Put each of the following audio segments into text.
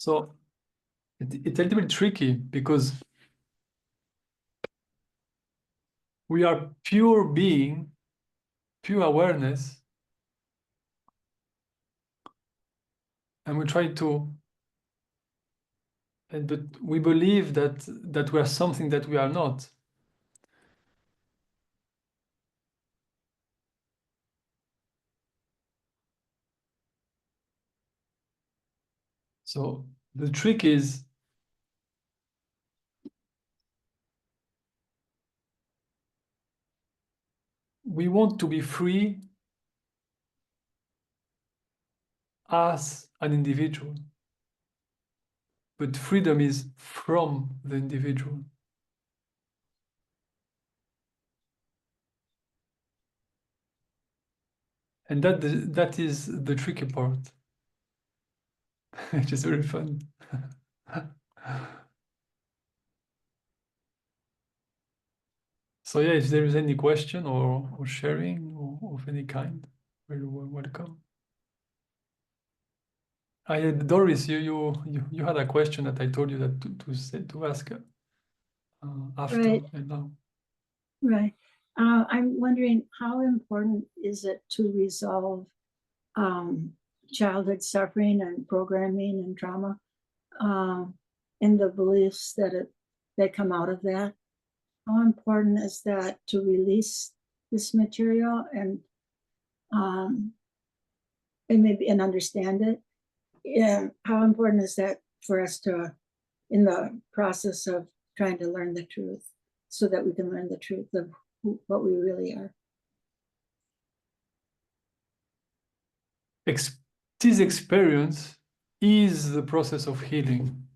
So it's a little bit tricky because we are pure being, pure awareness, and we try to, but we believe that we are something that we are not. So the trick is we want to be free as an individual, but freedom is from the individual. And that is the tricky part, which is very fun. So yeah, if there is any question or sharing or of any kind, very welcome. I had Doris, you had a question that I told you that to ask after Right. and now. Right. I'm wondering, how important is it to resolve childhood suffering and programming and trauma, and the beliefs that come out of that? How important is that to release this material and maybe understand it? Yeah. How important is that for us to, in the process of trying to learn the truth, so that we can learn the truth of what we really are? This experience is the process of healing.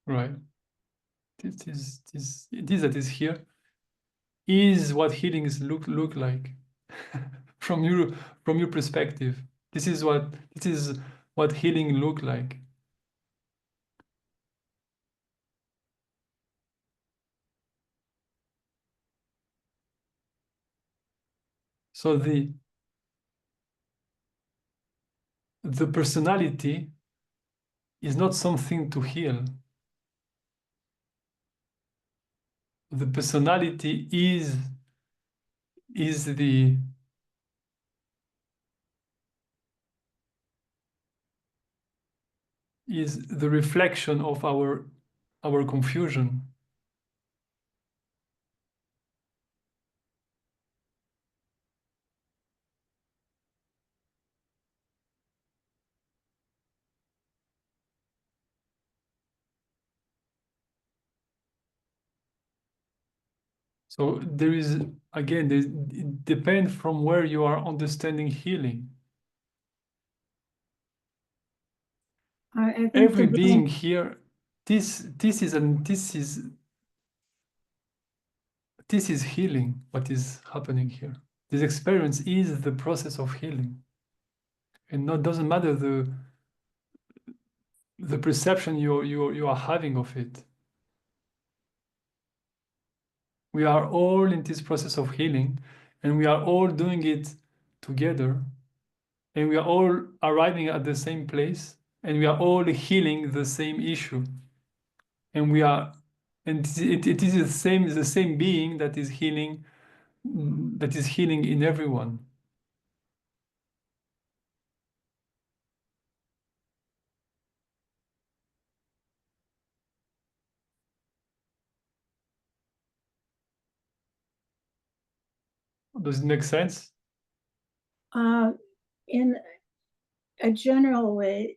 Right. This that is here is what healing is look like from your perspective. This is what healing look like. So the personality is not something to heal. The personality is the reflection of our confusion. So there is, again, it depends from where you are understanding healing. I think Every being here, this is healing. What is happening here? This experience is the process of healing, and not doesn't matter the perception you are having of it. We are all in this process of healing, and we are all doing it together, and we are all arriving at the same place, and we are all healing the same issue. And it is the same being that is healing in everyone. Does it make sense? In a general way,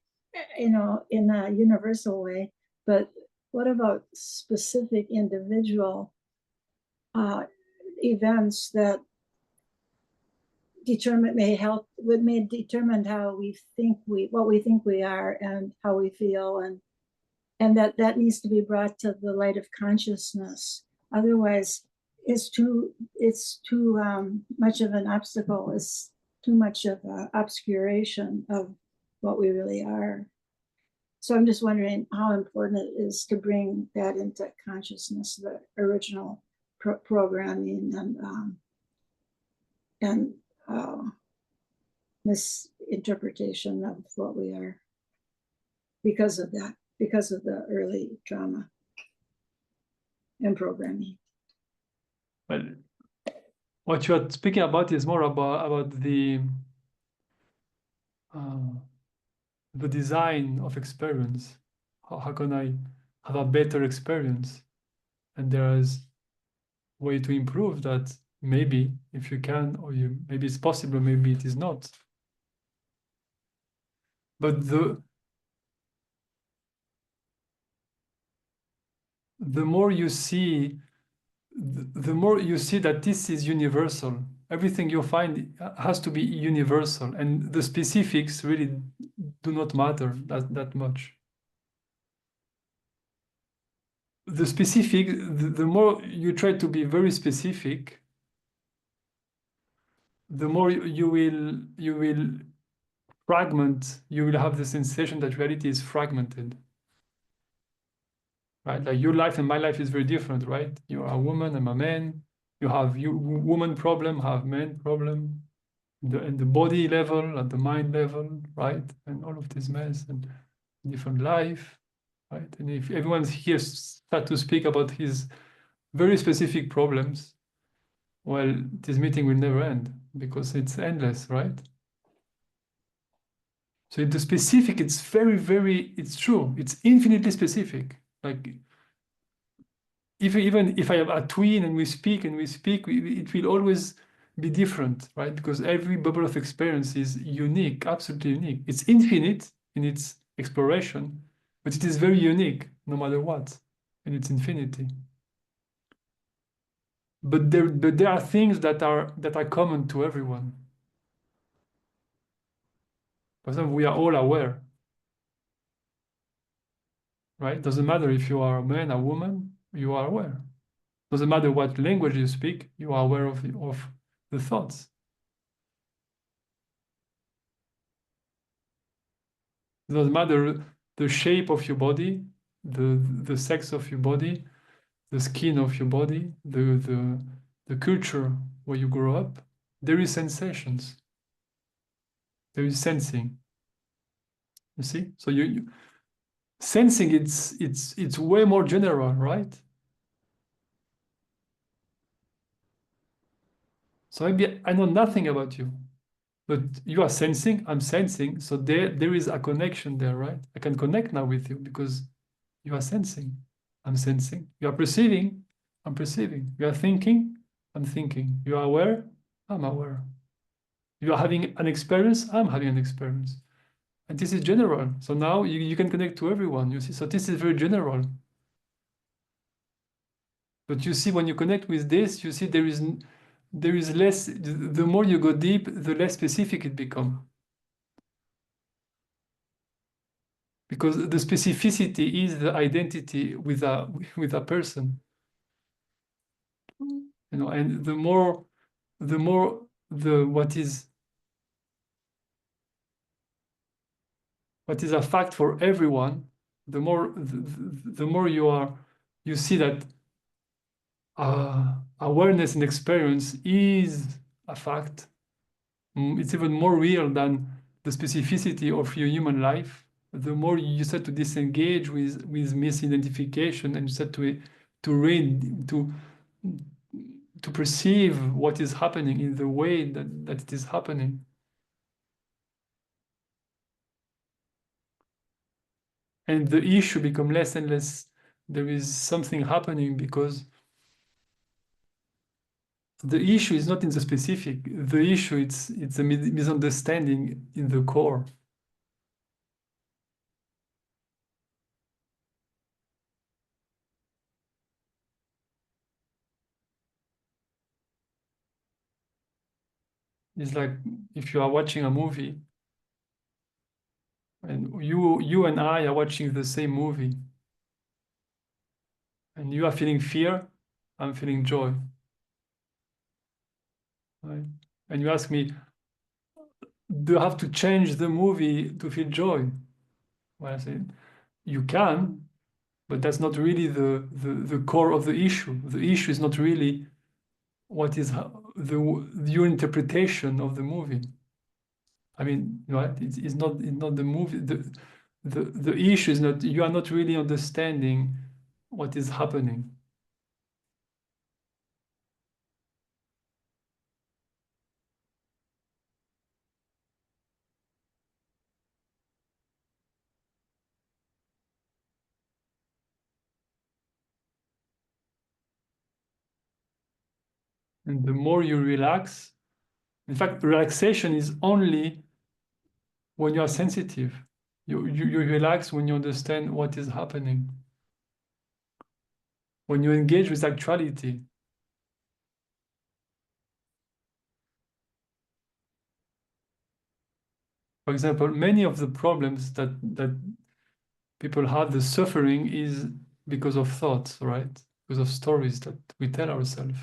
in a universal way, but what about specific individual events that may determine how what we think we are and how we feel, and that needs to be brought to the light of consciousness. Otherwise, it's too much of an obstacle. It's too much of an obscuration of what we really are. So I'm just wondering how important it is to bring that into consciousness, the original programming and and misinterpretation of what we are because of that, because of the early trauma and programming. Well, what you are speaking about is more about the design of experience. How can I have a better experience? And there is way to improve that. Maybe if you can, or you maybe it's possible, maybe it is not. But the more you see, the more you see that this is universal. Everything you find has to be universal, and the specifics really do not matter that much. The specific, the more you try to be very specific, the more you will fragment, you will have the sensation that reality is fragmented. Right? Like your life and my life is very different, right? You are a woman, I'm a man. You have woman problem, have man problem, and the body level, at the mind level, right? And all of this mess and different life, right? And if everyone here start to speak about his very specific problems, well, this meeting will never end because it's endless, right? So the specific, it's very, it's true. It's infinitely specific. Like even if I have a twin and we speak, it will always be different, right? Because every bubble of experience is unique, absolutely unique. It's infinite in its exploration, but it is very unique no matter what, in its infinity. But there are things that are common to everyone. For example, we are all aware, right? Doesn't matter if you are a man, a woman, you are aware. Doesn't matter what language you speak, you are aware of the thoughts. It doesn't matter the shape of your body, the sex of your body, the skin of your body, the culture where you grow up. There is sensations. There is sensing. You see? So you sensing it's way more general, right? So maybe I know nothing about you, but you are sensing, I'm sensing. So there is a connection there, right? I can connect now with you because you are sensing, I'm sensing. You are perceiving, I'm perceiving. You are thinking, I'm thinking. You are aware, I'm aware. You are having an experience, I'm having an experience. And this is general. So now you can connect to everyone, you see. So this is very general. But you see, when you connect with this, you see there is less, the more you go deep, the less specific it becomes. Because the specificity is the identity with a person. You know, and the more what is a fact for everyone, the more you see that awareness and experience is a fact. It's even more real than the specificity of your human life. The more you start to disengage with misidentification and you start to read to perceive what is happening in the way that it is happening. And the issue become less and less. There is something happening because the issue is not in the specific. The issue it's a misunderstanding in the core. It's like if you are watching a movie and you and I are watching the same movie and you are feeling fear, I'm feeling joy. Right? And you ask me, do you have to change the movie to feel joy? Well, I say, you can, but that's not really the core of the issue. The issue is not really what is your interpretation of the movie. I mean, right? It's not the movie. The issue is not, you are not really understanding what is happening. And the more you relax, in fact, relaxation is only when you are sensitive. You relax when you understand what is happening. When you engage with actuality. For example, many of the problems that people have, the suffering, is because of thoughts, right? Because of stories that we tell ourselves.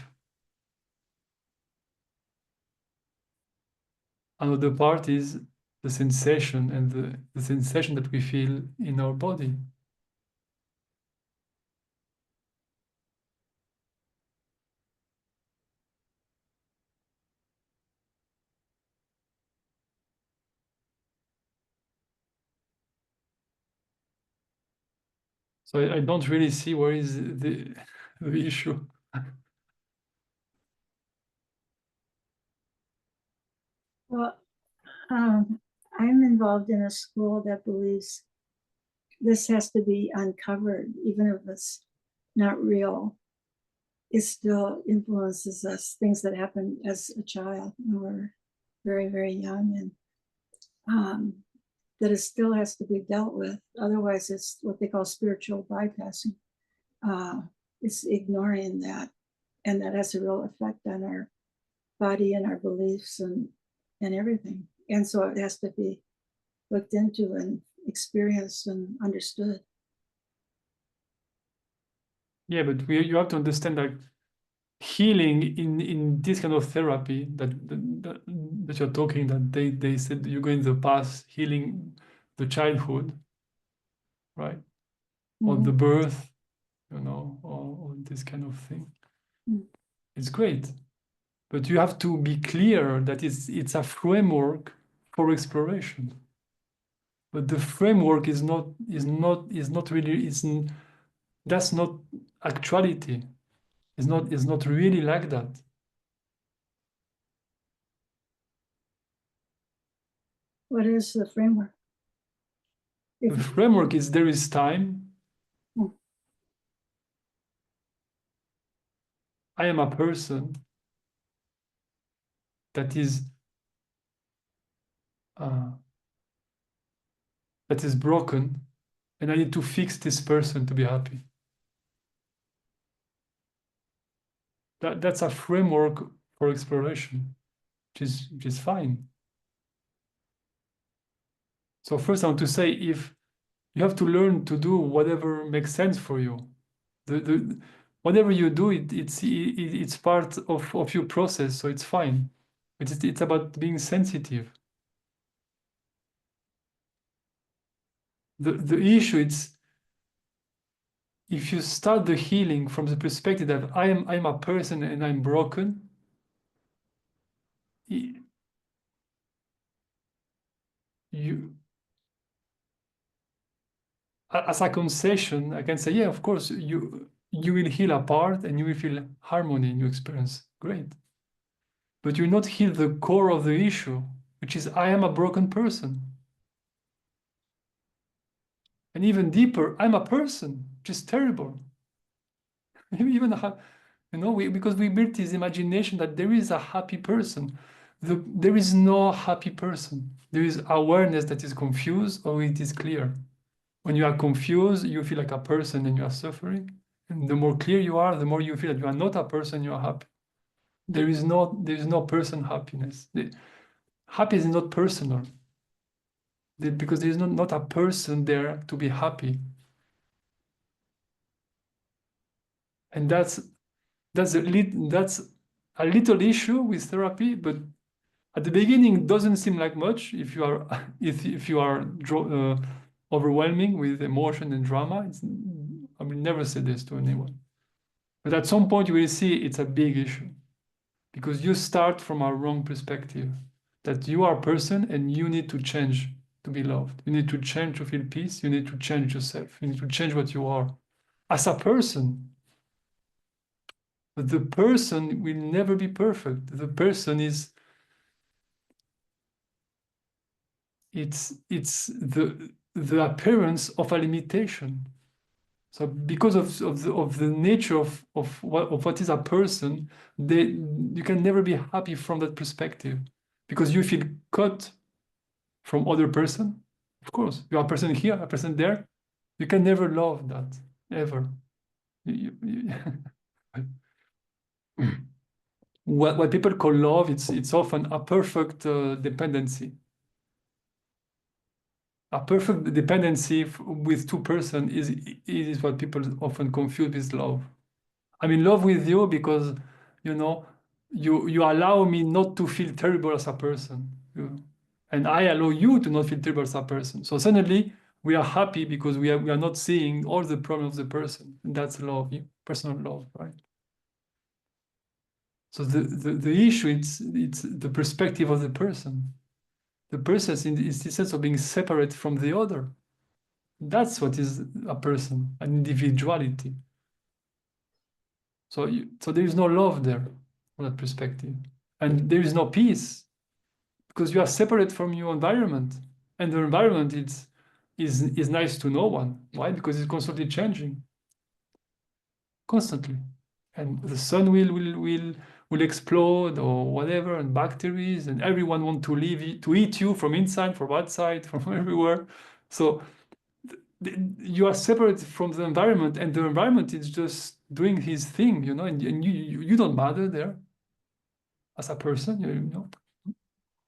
Another part is the sensation and the sensation that we feel in our body. So I don't really see where is the issue. Well, I'm involved in a school that believes this has to be uncovered, even if it's not real. It still influences us, things that happen as a child when we're very, very young, and that it still has to be dealt with. Otherwise, it's what they call spiritual bypassing. It's ignoring that, and that has a real effect on our body and our beliefs and everything. And so it has to be looked into and experienced and understood. Yeah, but you have to understand that healing in this kind of therapy that you're talking, that they said you go in the past, healing the childhood, right? Or the birth, or this kind of thing. It's great. But you have to be clear that it's a framework for exploration. But the framework is not really, that's not actuality. It's not really like that. What is the framework? The framework is there is time. I am a person that is uh, broken, and I need to fix this person to be happy. That's a framework for exploration, which is fine. So first I want to say, if you have to learn to do whatever makes sense for you. Whatever you do, it's part of your process, so it's fine. It's about being sensitive. The issue is, if you start the healing from the perspective that I'm a person and I'm broken, you, as a concession, I can say, yeah, of course, you will heal a part and you will feel harmony in your experience. Great. But you will not heal the core of the issue, which is I am a broken person. And even deeper, I'm a person, which is terrible. Even because we built this imagination that there is a happy person. There is no happy person. There is awareness that is confused, or it is clear. When you are confused, you feel like a person and you are suffering. And the more clear you are, the more you feel that you are not a person, you are happy. There is no person happiness. Happiness is not personal. Because there is not a person there to be happy. And that's a little issue with therapy, but at the beginning it doesn't seem like much if you are if you are overwhelming with emotion and drama. I will never say this to anyone, but at some point you will see it's a big issue. because you start from a wrong perspective, that you are a person and you need to change to be loved. You need to change to feel peace. You need to change yourself. You need to change what you are as a person. But the person will never be perfect. The person is, it's the appearance of a limitation. So because of the nature of what is a person, you can never be happy from that perspective, because you feel cut from other person. Of course, you are a person here, a person there. You can never love that, ever. What people call love, it's often a perfect dependency. A perfect dependency with two persons is what people often confuse with love. I'm in love with you because, you know, you allow me not to feel terrible as a person. And I allow you to not feel terrible as a person. So suddenly we are happy because we are not seeing all the problems of the person. And that's love, personal love, right? So the issue, it's the perspective of the person. The person is the sense of being separate from the other. That's what is a person, an individuality. So there is no love there from that perspective. And there is no peace because you are separate from your environment. And the environment is nice to no one. Why? Because it's constantly changing. Constantly. And the sun will explode or whatever, and bacteria, and everyone want to eat you from inside, from outside, from everywhere. So you are separate from the environment, and the environment is just doing his thing, you know, and you don't matter there as a person, you know,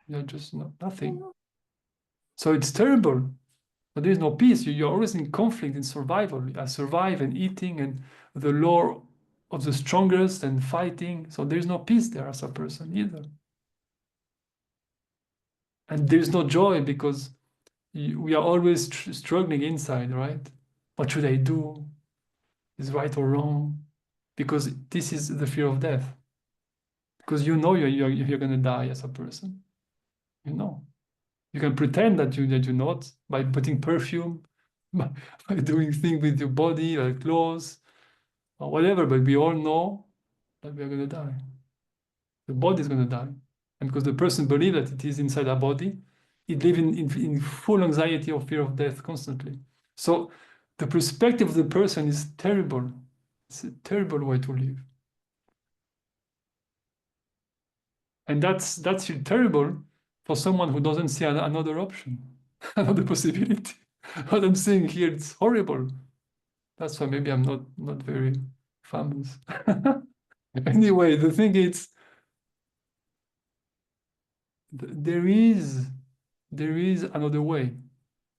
you're just nothing. So it's terrible. But there is no peace. You're always in conflict, in survival. I survive and eating and the law of the strongest and fighting. So there is no peace there as a person either. And there is no joy because we are always struggling inside, right? What should I do? Is right or wrong? Because this is the fear of death. Because you know you're going to die as a person. You know. You can pretend that you're not by putting perfume, by doing things with your body, like clothes, or whatever, but we all know that we are going to die. The body is going to die. And because the person believes that it is inside our body, it lives in full anxiety or fear of death constantly. So the perspective of the person is terrible. It's a terrible way to live. And that's terrible for someone who doesn't see another option, another possibility. What I'm saying here, it's horrible. That's why maybe I'm not very famous. Anyway, the thing is, there is another way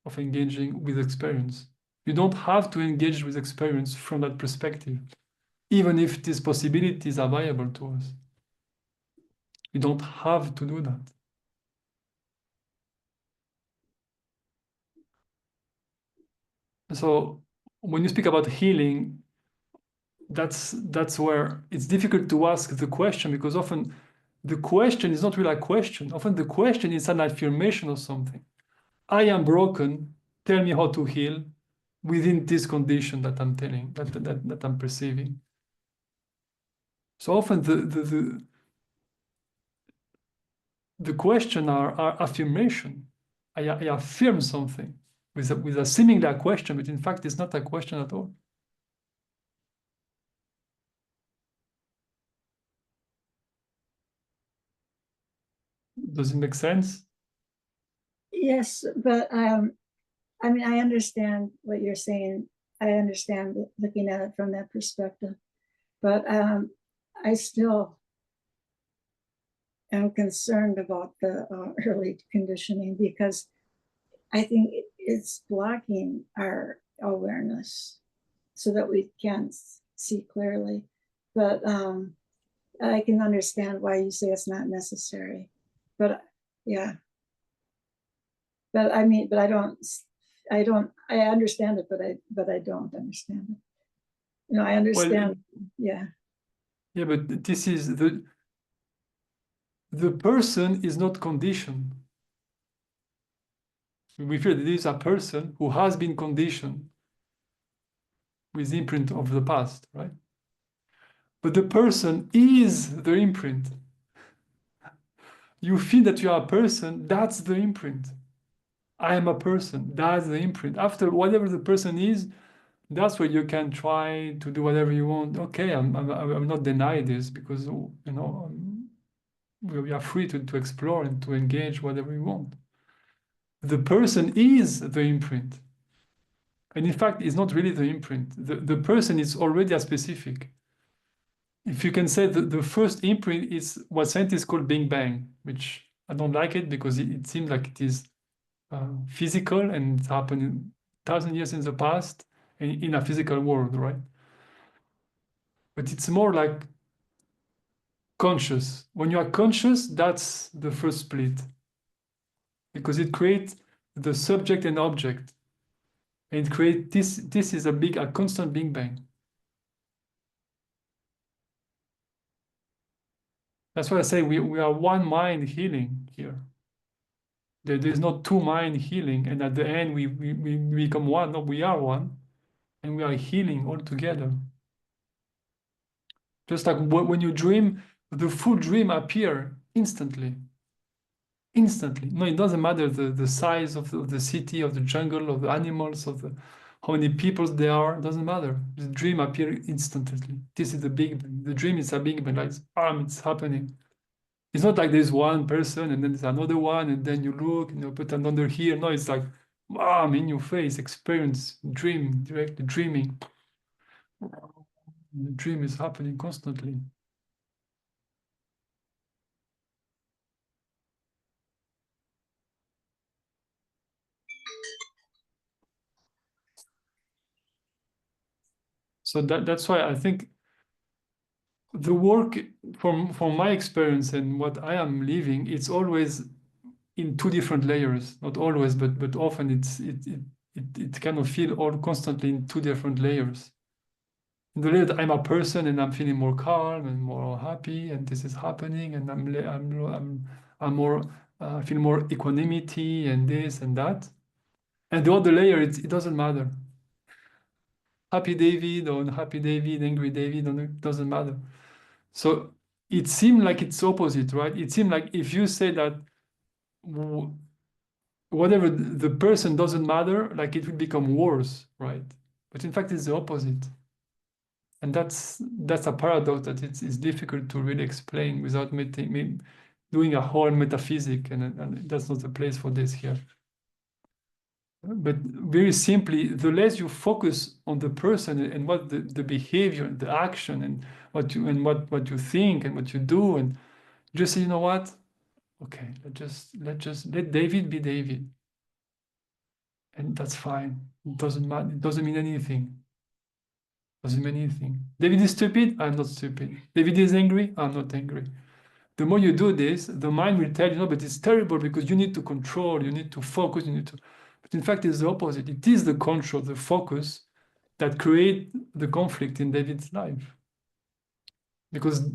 of engaging with experience. You don't have to engage with experience from that perspective, even if these possibilities are viable to us. You don't have to do that. So when you speak about healing, that's where it's difficult to ask the question, because often the question is not really a question. Often the question is an affirmation of something. I am broken. Tell me how to heal within this condition that I'm telling, that I'm perceiving. So often the question are affirmation. I affirm something with a seemingly a question, but in fact it's not a question at all. Does it make sense? Yes, but I mean, I understand what you're saying. I understand looking at it from that perspective, but I still am concerned about the early conditioning, because I think it's blocking our awareness so that we can't see clearly. But I can understand why you say it's not necessary. But yeah, but I mean, but I understand it, but I don't understand it. You know, I understand. Well, Yeah. yeah, but this is the person is not conditioned. We feel that this is a person who has been conditioned with the imprint of the past, right? But the person is the imprint. You feel that you are a person, that's the imprint. I am a person, that's the imprint. After whatever the person is, that's where you can try to do whatever you want. Okay, I'm not denying this because, you know, we are free to explore and to engage whatever we want. The person is the imprint. And in fact, it's not really the imprint. The person is already a specific. If you can say the first imprint is what scientists call Big Bang, which I don't like it because it seems like it is physical and it happened 1,000 years in the past in a physical world, right? But it's more like conscious. When you are conscious, that's the first split because it creates the subject and object. And it creates this is a constant Big Bang. That's why I say we are one mind healing here. There's not two mind healing, and at the end we become one. No, we are one, and we are healing all together. Just like when you dream, the full dream appear instantly. Instantly. No, it doesn't matter the size of the city, of the jungle, of the animals, of the how many peoples there are. It doesn't matter. The dream appear instantly. This is the Big Bang. The dream is a Big Bang. Like it's happening. It's not like there's one person and then there's another one and then you look and you put another here. No, it's like, bam, in your face, experience, dream, directly dreaming. The dream is happening constantly. So that's why I think the work from my experience and what I am living, it's always in two different layers. Not always, but often it kind of feel all constantly in two different layers. In the layer that I'm a person and I'm feeling more calm and more happy and this is happening and I'm more feel more equanimity and this and that. And the other layer, it doesn't matter. Happy David or unhappy David, angry David, it doesn't matter. So it seemed like it's opposite, right? It seemed like if you say that whatever the person doesn't matter, like it will become worse, right? But in fact, it's the opposite. And that's a paradox that it's difficult to really explain without doing a whole metaphysic, and that's not the place for this here. But very simply, the less you focus on the person and what the behavior, the action, and what you think and what you do, and just say, you know what? Okay, let David be David, and that's fine. It doesn't matter. It doesn't mean anything. Doesn't mean anything. David is stupid. I'm not stupid. David is angry. I'm not angry. The more you do this, the mind will tell you, no, but it's terrible because you need to control, you need to focus, you need to. But in fact, it's the opposite. It is the control, the focus that create the conflict in David's life. Because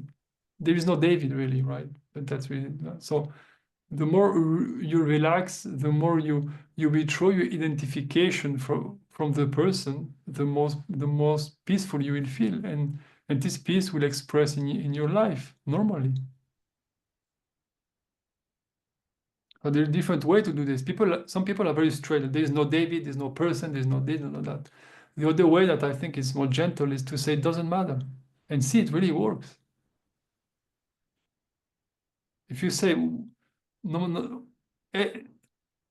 there is no David really, right? But that's really so. The more you relax, the more you withdraw your identification from the person, the most peaceful you will feel, and this peace will express in your life normally. But there are different ways to do this. Some people are very straight. There is no David, there's no person, there's no this, no that. The other way that I think is more gentle is to say it doesn't matter, and see it really works. If you say no,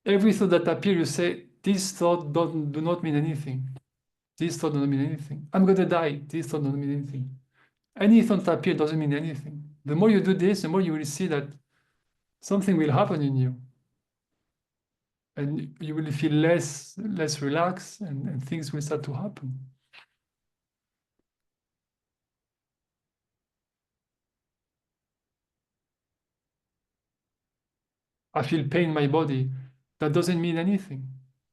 every thought that appears, you say this thought do not mean anything. This thought doesn't mean anything. I'm gonna die. This thought doesn't mean anything. Any thought that appears doesn't mean anything. The more you do this, the more you will see that something will happen in you. And you will feel less relaxed and things will start to happen. I feel pain in my body. That doesn't mean anything.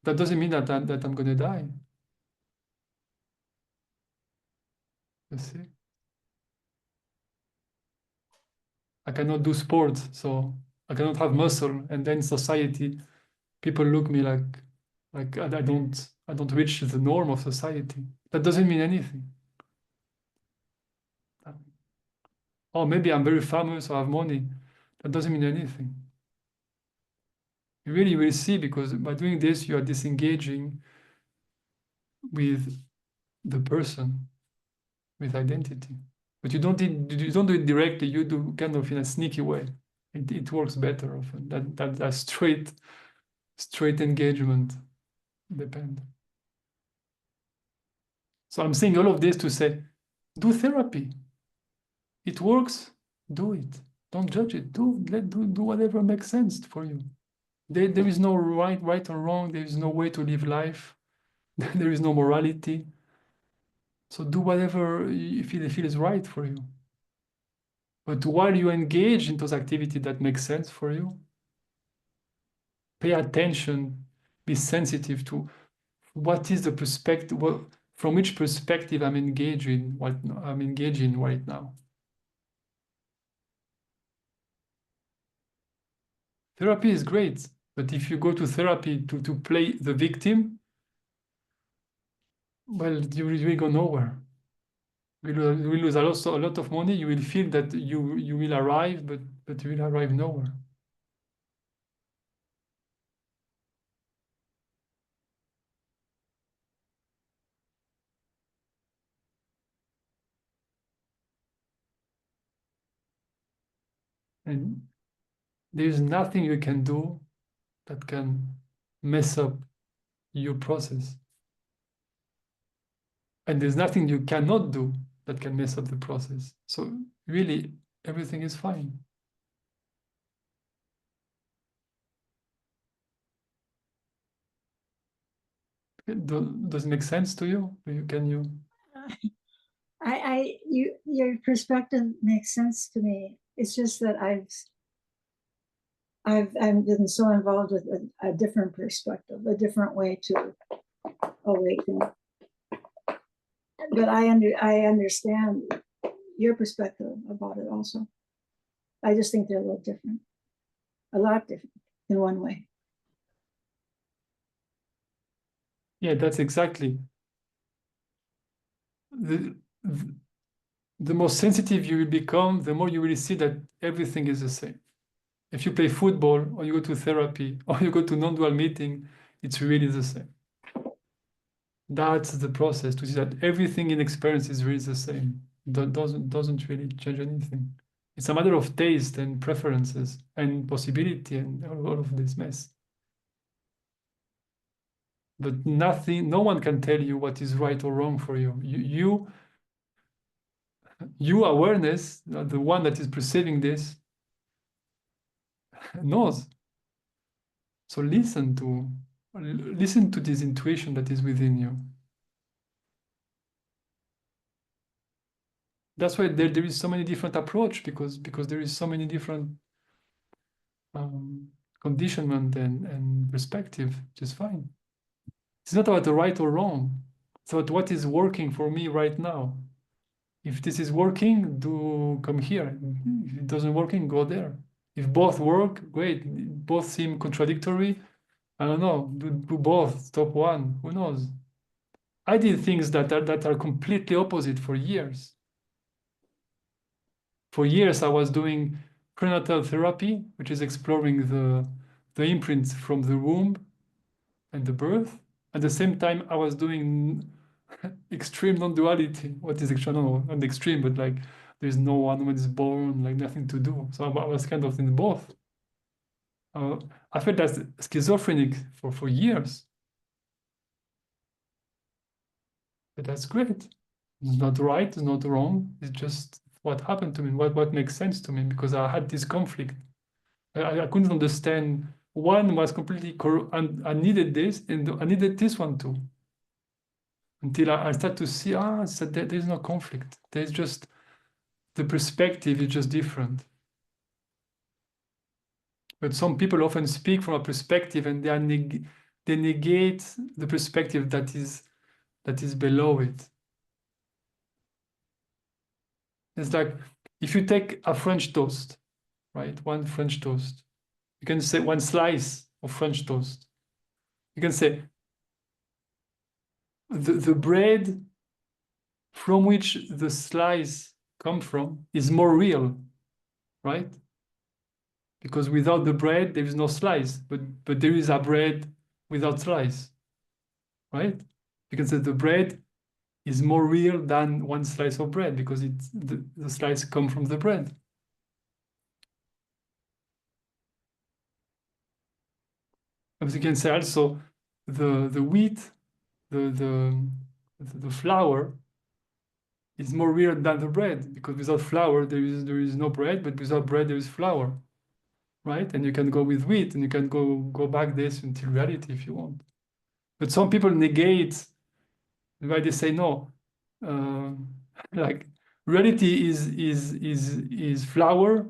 That doesn't mean that I'm gonna die. You see? I cannot do sports, so I cannot have muscle. And then society, people look me like I don't reach the norm of society. That doesn't mean anything. Or maybe I'm very famous or have money. That doesn't mean anything. You really will see, because by doing this, you are disengaging with the person, with identity. But you don't do it directly. You do kind of in a sneaky way. It works better often. That straight engagement depend. So I'm saying all of this to say, do therapy. It works. Do it. Don't judge it. Do whatever makes sense for you. There is no right or wrong. There is no way to live life. There is no morality. So do whatever you feel is right for you. But while you engage in those activities that make sense for you, pay attention, be sensitive to what is the perspective, from which perspective I'm engaging, what I'm engaging right now. Therapy is great, but if you go to therapy to play the victim, well, you will go nowhere. You will lose also a lot of money. You will feel that you will arrive, but you will arrive nowhere. And there's nothing you can do that can mess up your process. And there's nothing you cannot do that can mess up the process. So really, everything is fine. Does it make sense to you? Can you? Your perspective makes sense to me. It's just that I've been so involved with a different perspective, a different way to awaken. But I understand your perspective about it also. I just think they're a lot different in one way. Yeah, that's exactly. The more sensitive you will become, the more you will see that everything is the same. If you play football, or you go to therapy, or you go to non-dual meeting, it's really the same. That's the process, to see that everything in experience is really the same. That doesn't really change anything. It's a matter of taste and preferences and possibility and all of this mess. But no one can tell you what is right or wrong for you. You awareness, the one that is perceiving this, knows. So listen to this intuition that is within you. That's why there is so many different approach, because there is so many different conditionment and perspective, which is fine. It's not about the right or wrong. It's about what is working for me right now. If this is working, do come here. If it doesn't working, go there. If both work, great. Both seem contradictory, I don't know. Do both. Stop one. Who knows? I did things that are completely opposite for years. For years, I was doing prenatal therapy, which is exploring the imprints from the womb and the birth. At the same time, I was doing extreme non-duality. What is extreme? No, not extreme, but like there's no one when it's born, like nothing to do. So I was kind of in both. I felt as schizophrenic for years. But that's great. It's not right, it's not wrong. It's just what happened to me, what makes sense to me, because I had this conflict. I couldn't understand. One was completely correct, and I needed this, and I needed this one too. Until I start to see, so there's no conflict. There's just the perspective is just different. But some people often speak from a perspective, and they negate the perspective that is below it. It's like if you take a French toast right? One French toast. You can say one slice of French toast. You can say the bread from which the slice come from is more real, right? Because without the bread, there is no slice, but there is a bread without slice, right? You can say the bread is more real than one slice of bread because the slice come from the bread. But you can say also the wheat, the flour is more real than the bread because without flour there is no bread, but without bread there is flour, right? And you can go with wheat and you can go back this until reality if you want. But some people negate why they say no, like reality is flour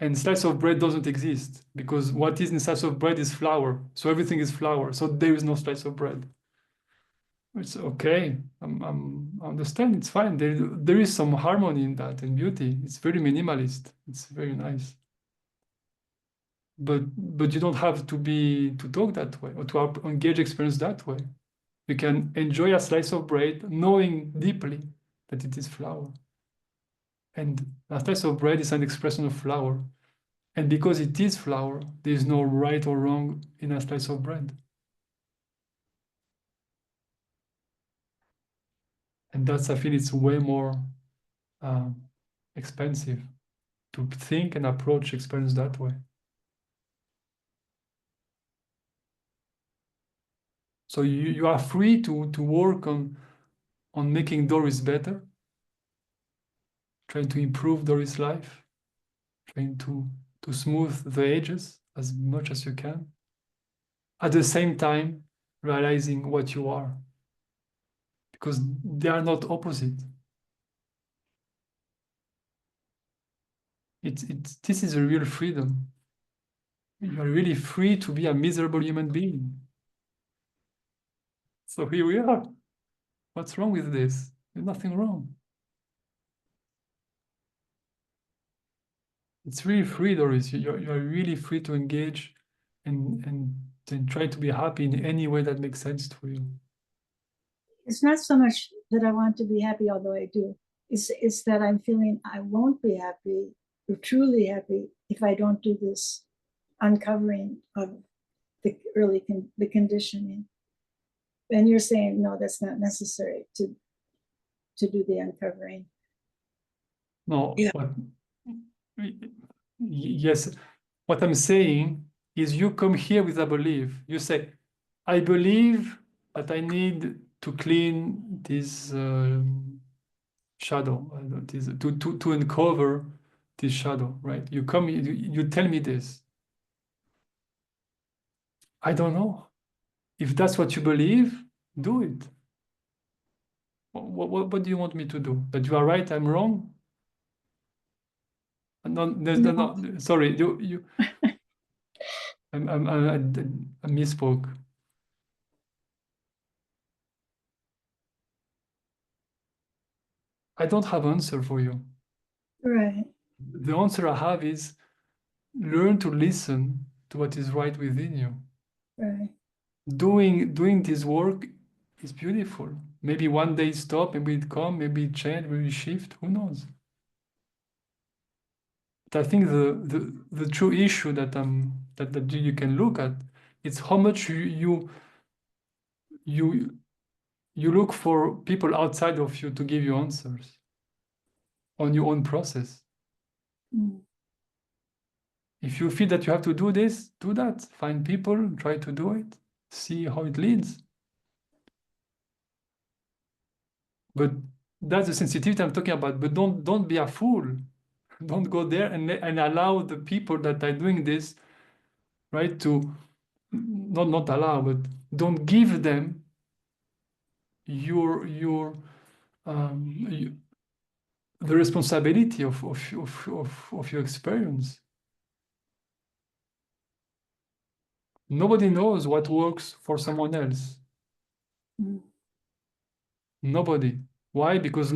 and slice of bread doesn't exist because what is in slice of bread is flour. So everything is flour. So there is no slice of bread. It's okay. I understand. It's fine. There is some harmony in that and beauty. It's very minimalist. It's very nice. But you don't have to talk that way or to engage experience that way. You can enjoy a slice of bread knowing deeply that it is flour. And a slice of bread is an expression of flour. And because it is flour, there is no right or wrong in a slice of bread. And that's, I feel it's way more expensive to think and approach experience that way. So you are free to work on making Doris better, trying to improve Doris' life, trying to smooth the edges as much as you can. At the same time, realizing what you are, because they are not opposite. This is a real freedom. You are really free to be a miserable human being. So here we are. What's wrong with this? There's nothing wrong. It's really free, Doris. You're really free to engage and try to be happy in any way that makes sense to you. It's not so much that I want to be happy, although I do. It's that I'm feeling I won't be happy or truly happy if I don't do this uncovering of the conditioning. And you're saying no, that's not necessary to do the uncovering. No, Yeah. Yes, what I'm saying is you come here with a belief. You say, I believe that I need to clean this shadow, to uncover this shadow, right? You come, you tell me this. I don't know. If that's what you believe, do it. What do you want me to do? That you are right, I'm wrong? No, sorry, I misspoke. I don't have an answer for you. Right. The answer I have is learn to listen to what is right within you. Right. Doing this work is beautiful. Maybe one day stop, maybe it come, maybe it change, maybe it shift, who knows? But I think the true issue that you can look at is how much you look for people outside of you to give you answers on your own process. Mm. If you feel that you have to do this, do that. Find people, try to do it, see how it leads. But that's the sensitivity I'm talking about. But don't be a fool. Don't go there and allow the people that are doing this, right, to not allow, but don't give them your the responsibility of your experience. Nobody knows what works for someone else. Mm. Nobody. Why? Because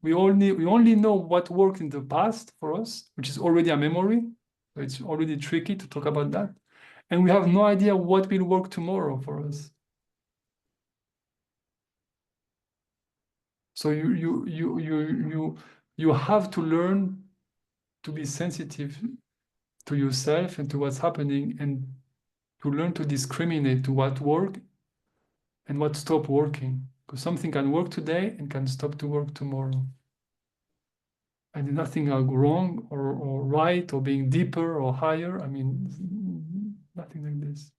we only know what worked in the past for us, which is already a memory. So it's already tricky to talk about that. And we have no idea what will work tomorrow for us. So you have to learn to be sensitive to yourself and to what's happening, and to learn to discriminate to what work and what stop working. Because something can work today and can stop to work tomorrow. And nothing wrong or right or being deeper or higher. I mean, nothing like this.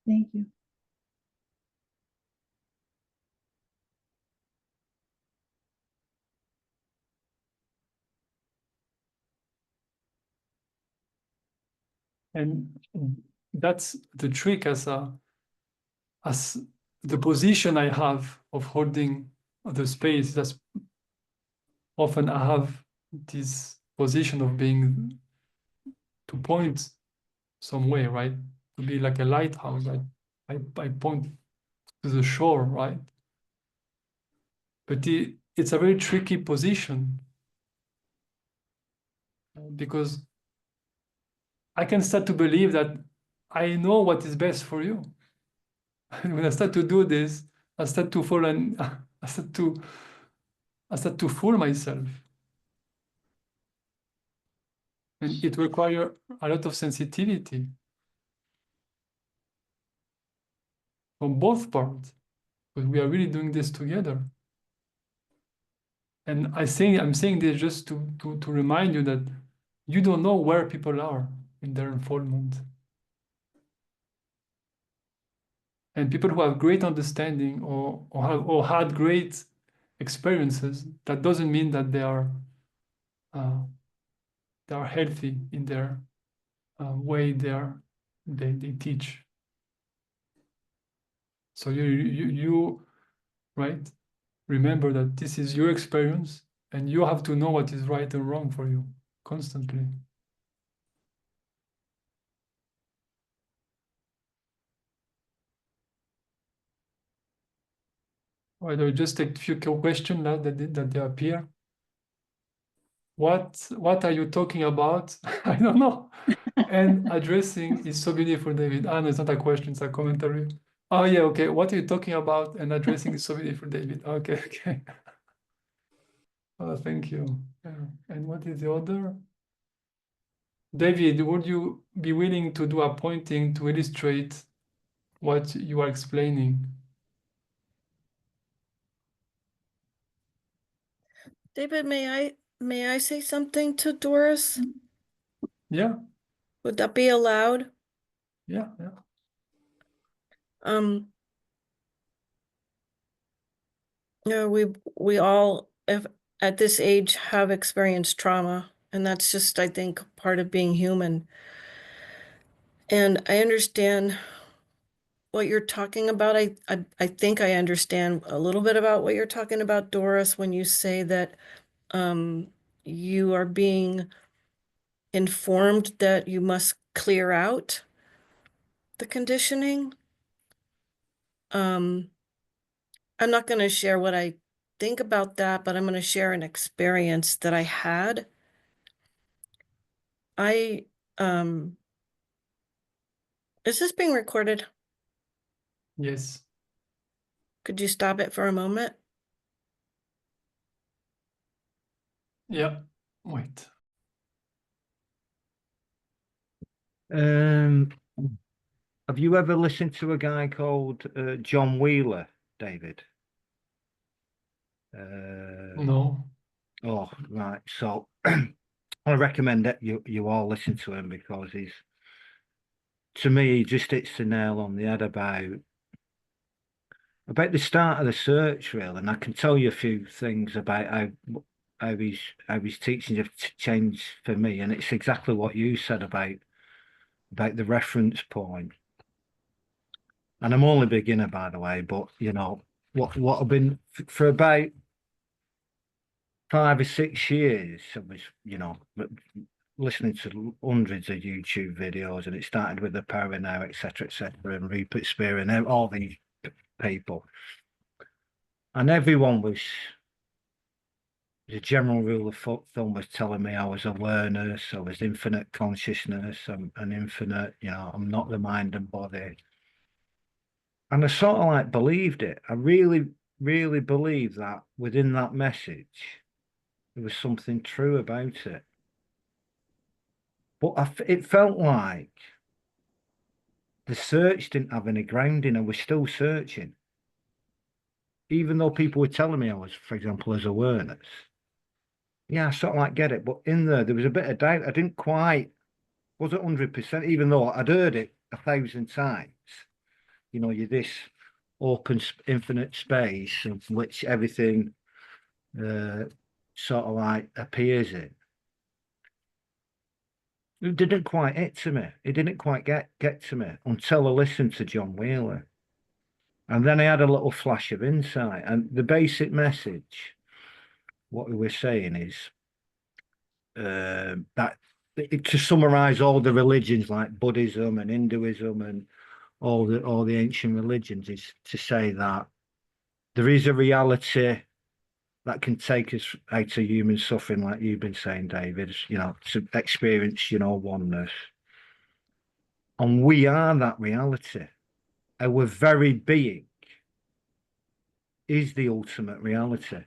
Thank you. And that's the trick as the position I have of holding the space. That's often I have this position of being to point some way, right? To be like a lighthouse. I point to the shore, right? But it's a very tricky position because I can start to believe that I know what is best for you. And when I start to do this, I start to fall and I start to fool myself. And it requires a lot of sensitivity from both parts, because we are really doing this together. And I'm saying this just to remind you that you don't know where people are in their unfoldment. And people who have great understanding or had great experiences, that doesn't mean that they are healthy in their way they teach. So you right, remember that this is your experience, and you have to know what is right and wrong for you constantly. All right, I'll just take a few questions now that they appear. What are you talking about? I don't know. And addressing is so beautiful, David. Ah, no, it's not a question, it's a commentary. Oh yeah, okay. What are you talking about? And addressing is so beautiful, David. Okay, okay. Oh, thank you. And what is the other? David, would you be willing to do a pointing to illustrate what you are explaining? David, may I say something to Doris? Yeah, Would that be allowed? yeah. You know, we all at this age have experienced trauma, and that's just, I think, part of being human. And I understand what you're talking about. I think I understand a little bit about what you're talking about, Doris, when you say that you are being informed that you must clear out the conditioning. I'm not going to share what I think about that, but I'm going to share an experience that I had. Is this being recorded? Yes. Could you stop it for a moment? Yeah. Wait. Have you ever listened to a guy called John Wheeler, David? No. Oh, right. So I recommend that you all listen to him, because to me, he just hits the nail on the head about the start of the search, really. And I can tell you a few things about how his teachings have changed for me, and it's exactly what you said about the reference point. And I'm only a beginner, by the way, but you know what I've been for about 5 or 6 years. I was, listening to hundreds of YouTube videos, and it started with the Power Now, etc., and Rupert Spear, and all these people. And everyone was, the general rule of thumb was telling me I was awareness, I was infinite consciousness, I'm an infinite, I'm not the mind and body. And I sort of like believed it. I really, really believed that within that message, there was something true about it. But it felt like the search didn't have any grounding. I was still searching. Even though people were telling me I was, for example, as awareness. Yeah, I sort of like get it. But in there was a bit of doubt. I didn't quite, wasn't 100%, even though I'd heard it 1,000 times. You're this open, infinite space of which everything sort of like appears in. It didn't quite hit to me. It didn't quite get to me until I listened to John Wheeler. And then I had a little flash of insight. And the basic message, what we were saying is that to summarize all the religions like Buddhism and Hinduism and all the ancient religions, is to say that there is a reality that can take us out of human suffering, like you've been saying, David, to experience, oneness. And we are that reality. Our very being is the ultimate reality.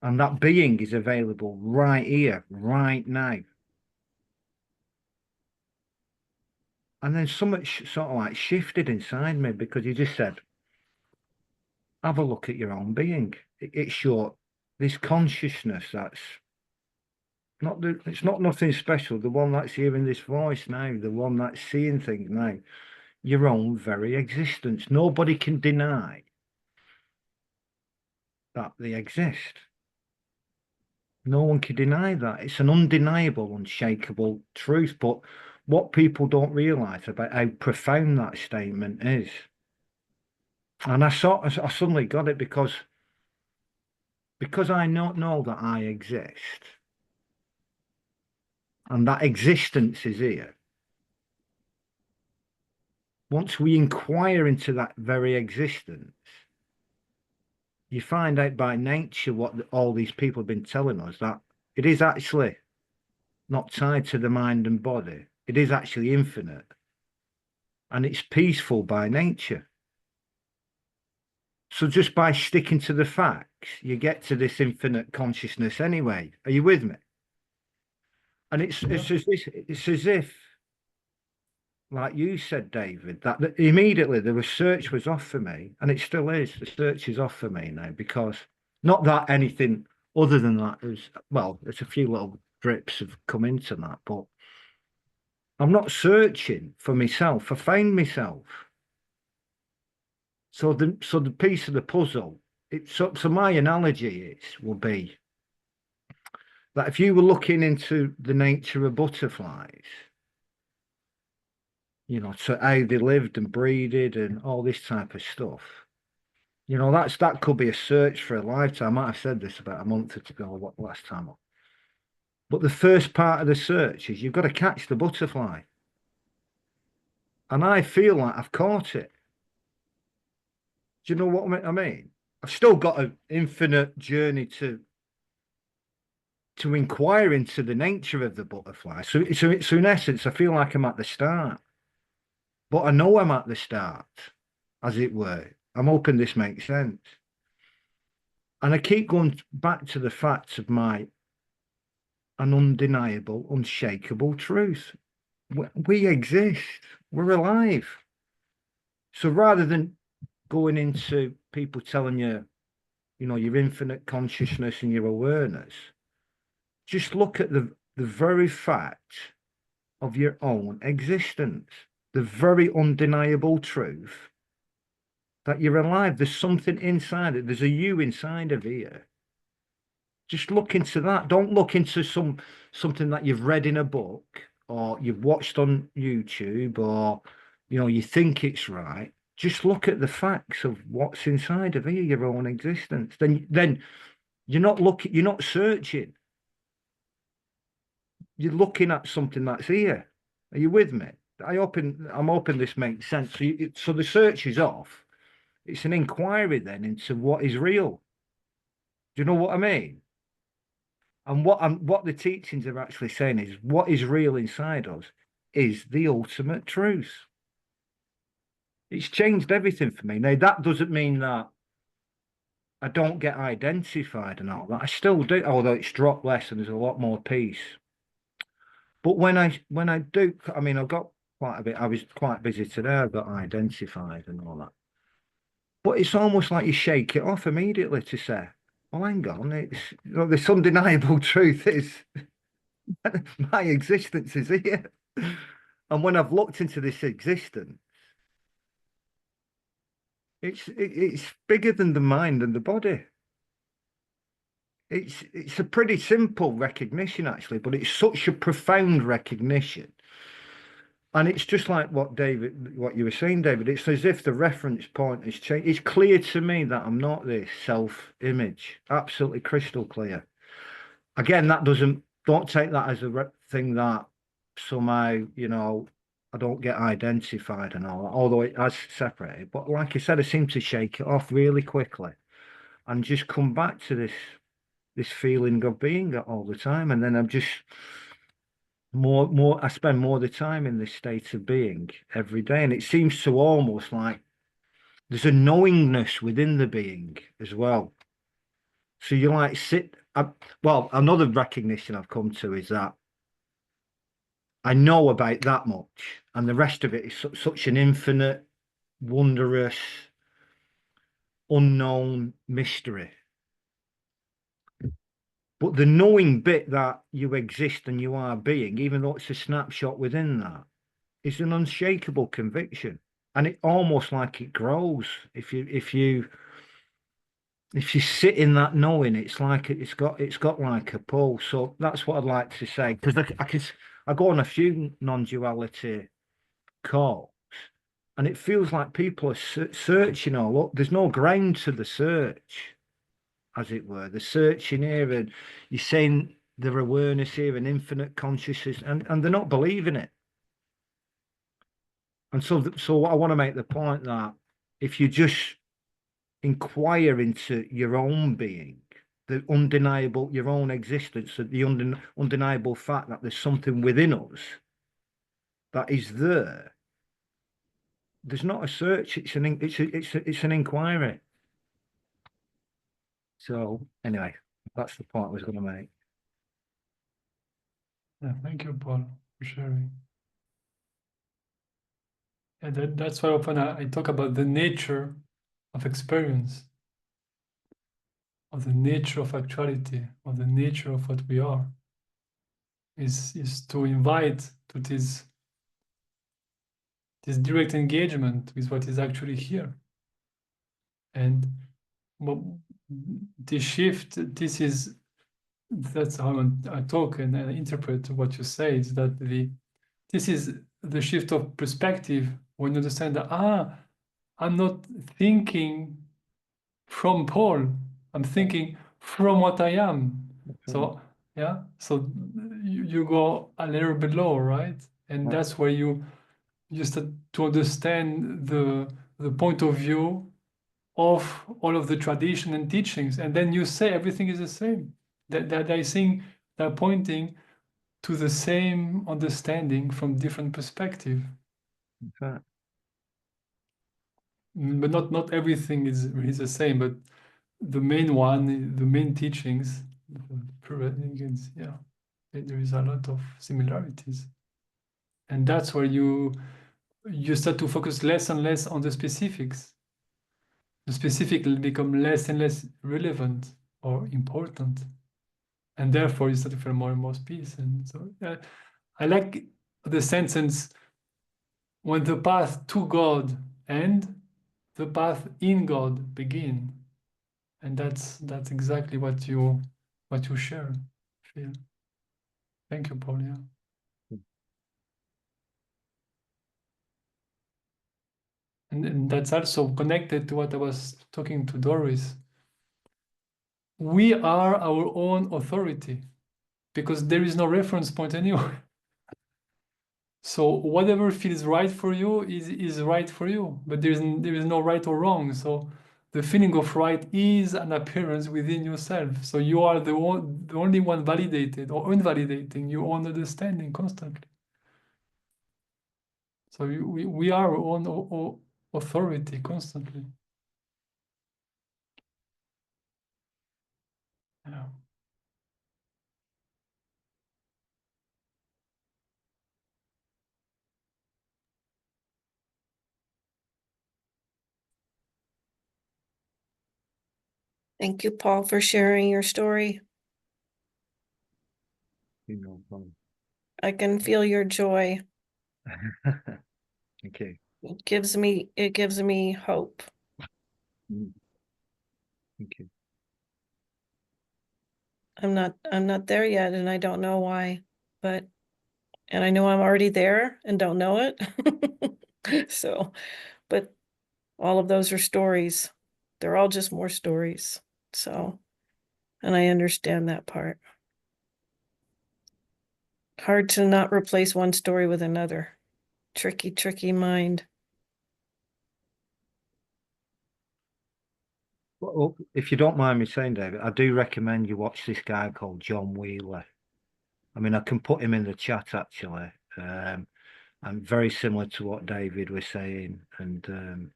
And that being is available right here, right now. And then something sort of like shifted inside me, because he just said, have a look at your own being. It's this consciousness that's it's not nothing special. The one that's hearing this voice now, the one that's seeing things now, your own very existence. Nobody can deny that they exist. No one can deny that. It's an undeniable, unshakable truth. But what people don't realize about how profound that statement is. And I suddenly got it because I don't know that I exist. And that existence is here. Once we inquire into that very existence, you find out by nature what all these people have been telling us, that it is actually not tied to the mind and body. It is actually infinite. And it's peaceful by nature. So just by sticking to the facts, you get to this infinite consciousness anyway. Are you with me? And it's as if, like you said, David, that immediately the research was off for me, and it still is. The search is off for me now, because not that anything other than that is, well, there's a few little drips have come into that, but I'm not searching for myself. I found myself. So the piece of the puzzle, so my analogy will be that if you were looking into the nature of butterflies, to how they lived and breeded and all this type of stuff, that could be a search for a lifetime. I might have said this about a month ago, last time. But the first part of the search is you've got to catch the butterfly. And I feel like I've caught it. Do you know what I mean? I've still got an infinite journey to inquire into the nature of the butterfly. So in essence, I feel like I'm at the start. But I know I'm at the start, as it were. I'm hoping this makes sense. And I keep going back to the facts of an undeniable, unshakable truth. We exist. We're alive. So rather than going into people telling you, your infinite consciousness and your awareness, just look at the very fact of your own existence, the very undeniable truth that you're alive. There's something inside it. There's a you inside of here. Just look into that. Don't look into something that you've read in a book or you've watched on YouTube, or you think it's right. Just look at the facts of what's inside of here, your own existence. Then you're not searching. You're looking at something that's here. Are you with me? I'm hoping this makes sense. So the search is off. It's an inquiry then into what is real. Do you know what I mean? And what the teachings are actually saying is what is real inside us is the ultimate truth. It's changed everything for me. Now, that doesn't mean that I don't get identified and all that. I still do, although it's dropped less and there's a lot more peace. But when I do, I mean, I've got quite a bit. I was quite busy today. I got identified and all that. But it's almost like you shake it off immediately to say, "Oh, hang on, this undeniable truth is my existence is here." And when I've looked into this existence, it's bigger than the mind and the body. It's a pretty simple recognition actually, but it's such a profound recognition. And it's just like what you were saying, David. It's as if the reference point has changed. It's clear to me that I'm not this self-image. Absolutely crystal clear. Again, don't take that as a thing that somehow, I don't get identified and all that, although it has separated. But like I said, I seem to shake it off really quickly and just come back to this feeling of being all the time. And then I'm just I spend more of the time in this state of being every day. And it seems to almost like there's a knowingness within the being as well. So you like well, another recognition I've come to is that I know about that much, and the rest of it is such an infinite, wondrous, unknown mystery. But the knowing bit that you exist and you are being, even though it's a snapshot within that, is an unshakable conviction. And it almost like it grows. If you sit in that knowing, it's like it's got like a pull. So that's what I'd like to say. Because I go on a few non-duality calls, and it feels like people are searching all up. There's no ground to the search, as it were. They're searching here, and you're saying their awareness here and infinite consciousness, and they're not believing it. And so I want to make the point that if you just inquire into your own being, the undeniable, your own existence, the undeniable fact that there's something within us that is there. There's not a search; it's an inquiry. So anyway, that's the point I was going to make. Yeah, thank you, Paul, for sharing. And that's why often I talk about the nature of experience, of the nature of actuality, of the nature of what we are, is to invite to this direct engagement with what is actually here. And the shift, that's how I talk and I interpret what you say, is that this is the shift of perspective when you understand that, I'm not thinking from Paul, I'm thinking from what I am. So, yeah, so you go a little below, right? And that's where you start to understand the point of view of all of the tradition and teachings, and then you say everything is the same. That they're pointing to the same understanding from different perspective. Okay. But not everything is the same, but the main teachings, yeah, there is a lot of similarities. And that's where you start to focus less and less on the specifics. The specific will become less and less relevant or important. And therefore you start to feel more and more peace. And so I like the sentence, when the path to God end, the path in God begin. And that's exactly what you share, feel. Thank you, Paul. Yeah. And that's also connected to what I was talking to Doris. We are our own authority because there is no reference point anywhere. So whatever feels right for you is right for you, but there is no right or wrong. So the feeling of right is an appearance within yourself. So you are the only one validated or invalidating your own understanding constantly. So we are our own authority constantly. Yeah. Thank you, Paul, for sharing your story. I can feel your joy. Okay. It gives me hope. Okay. I'm not there yet, and I don't know why, and I know I'm already there and don't know it. So, but all of those are stories. They're all just more stories. So, and I understand that part. Hard to not replace one story with another. Tricky, tricky mind. Well, if you don't mind me saying, David, I do recommend you watch this guy called John Wheeler. I mean, I can put him in the chat actually. I'm very similar to what David was saying, and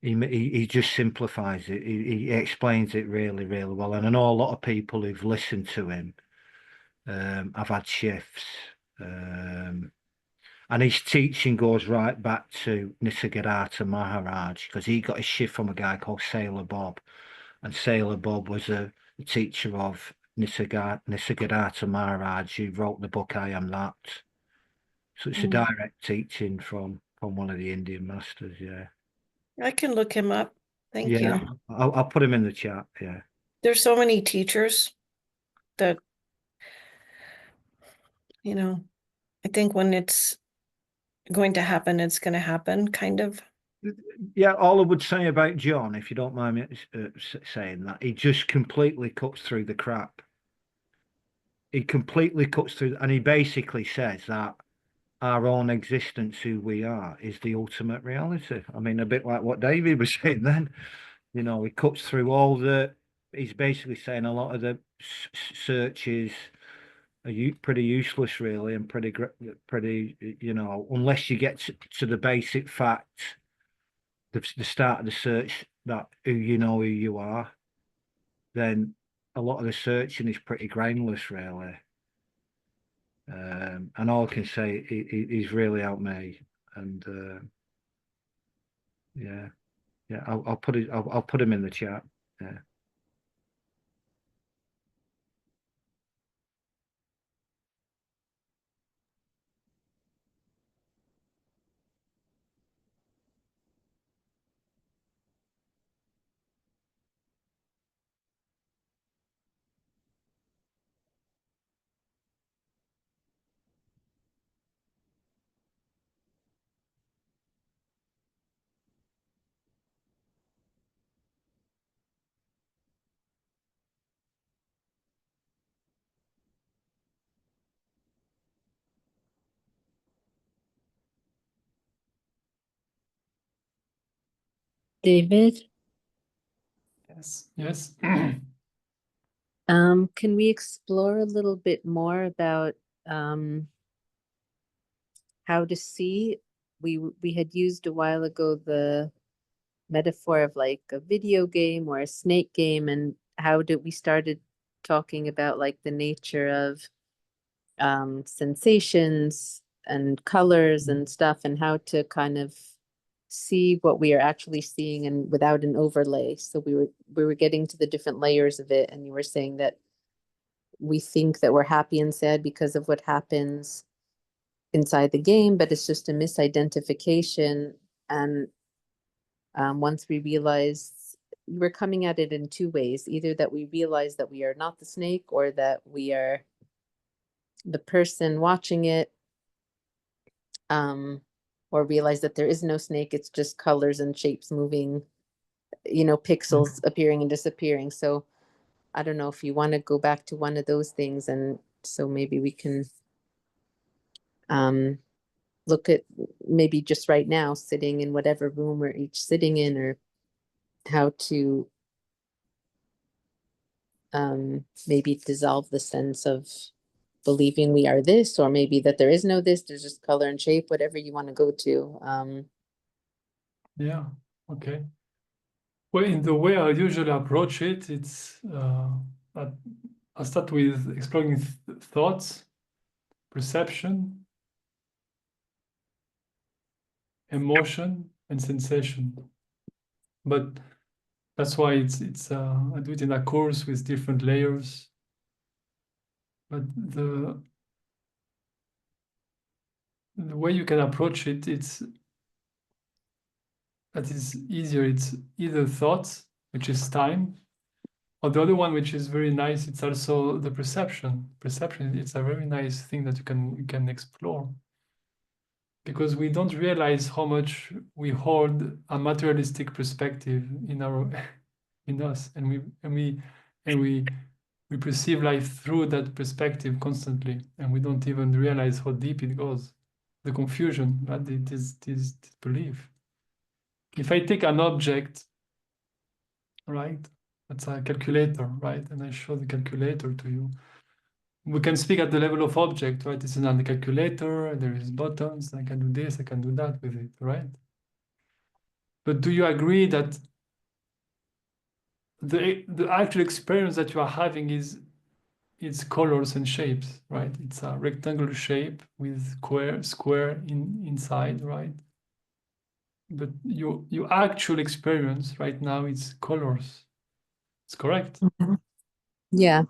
he just simplifies it. He explains it really, really well. And I know a lot of people who've listened to him have had shifts. And his teaching goes right back to Nisargadatta Maharaj, because he got his shift from a guy called Sailor Bob. And Sailor Bob was a teacher of Nisargadatta Maharaj, who wrote the book I Am That. So it's a direct teaching from one of the Indian masters, yeah. I can look him up. Thank Yeah, you. I'll put him in the chat, yeah. There's so many teachers that, I think when it's going to happen, it's going to happen, kind of. Yeah, all I would say about John, if you don't mind me saying that, he just completely cuts through the crap. He completely cuts through, and he basically says that our own existence, who we are, is the ultimate reality. I mean, a bit like what David was saying then. He cuts through he's basically saying a lot of the searches are pretty useless, really, and pretty, unless you get to the basic fact, the start of the search, that who you are, then a lot of the searching is pretty groundless, really. And all I can say, he's really helped me, and yeah, I'll put him in the chat. Yeah. David, Yes. can we explore a little bit more about how to see? We had used a while ago the metaphor of like a video game or a snake game, and how did we started talking about like the nature of sensations and colors and stuff, and how to kind of see what we are actually seeing and without an overlay. So we were getting to the different layers of it, and you were saying that we think that we're happy and sad because of what happens inside the game, but it's just a misidentification. And once we realize, we're coming at it in two ways, either that we realize that we are not the snake, or that we are the person watching it, or realize that there is no snake, it's just colors and shapes moving, pixels appearing and disappearing. So I don't know if you want to go back to one of those things, and so maybe we can look at maybe just right now, sitting in whatever room we're each sitting in, or how to maybe dissolve the sense of believing we are this, or maybe that there is no this, there's just color and shape, whatever you want to go to. Yeah, okay. Well, in the way I usually approach it, it's I start with exploring thoughts, perception, emotion, and sensation. But that's why I do it in a course with different layers. But the way you can approach it, that is easier. It's either thoughts, which is time, or the other one, which is very nice. It's also the perception. Perception. It's a very nice thing that you can explore, because we don't realize how much we hold a materialistic perspective in our in us, and we perceive life through that perspective constantly, and we don't even realize how deep it goes. The confusion, right? This belief. If I take an object, right, that's a calculator, right, and I show the calculator to you, we can speak at the level of object, right? This is on the calculator, there is buttons, I can do this, I can do that with it, right? But do you agree that the actual experience that you are having is it's colors and shapes, right? It's a rectangular shape with square inside, right? But your actual experience right now is colors. It's correct. Yeah.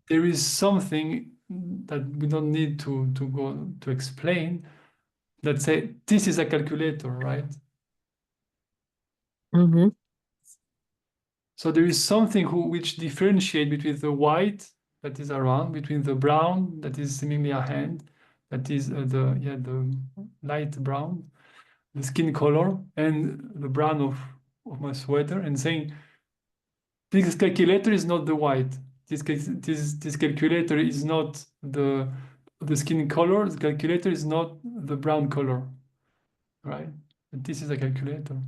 There is something that we don't need to go to explain, that say this is a calculator, right? Mm-hmm. So there is something which differentiate between the white that is around, between the brown that is seemingly a hand, that is the light brown, the skin color, and the brown of my sweater, and saying this calculator is not the white. This calculator is not the skin color. The calculator is not the brown color, right? But this is a calculator.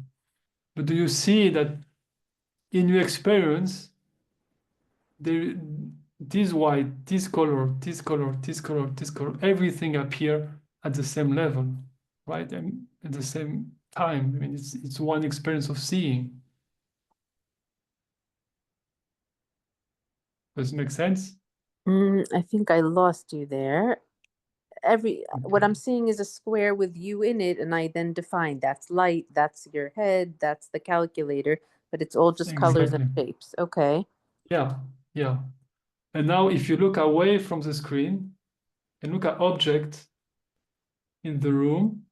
But do you see that in your experience, there, this white, this color, this color, this color, this color, everything appear at the same level, right? And at the same time. I mean, it's one experience of seeing. Does it make sense? I think I lost you there. What Okay. I'm seeing is a square with you in it, and I then define that's light, that's your head, that's the calculator, but it's all just colors and Exactly. shapes. Okay. Yeah, yeah. And now if you look away from the screen and look at object in the room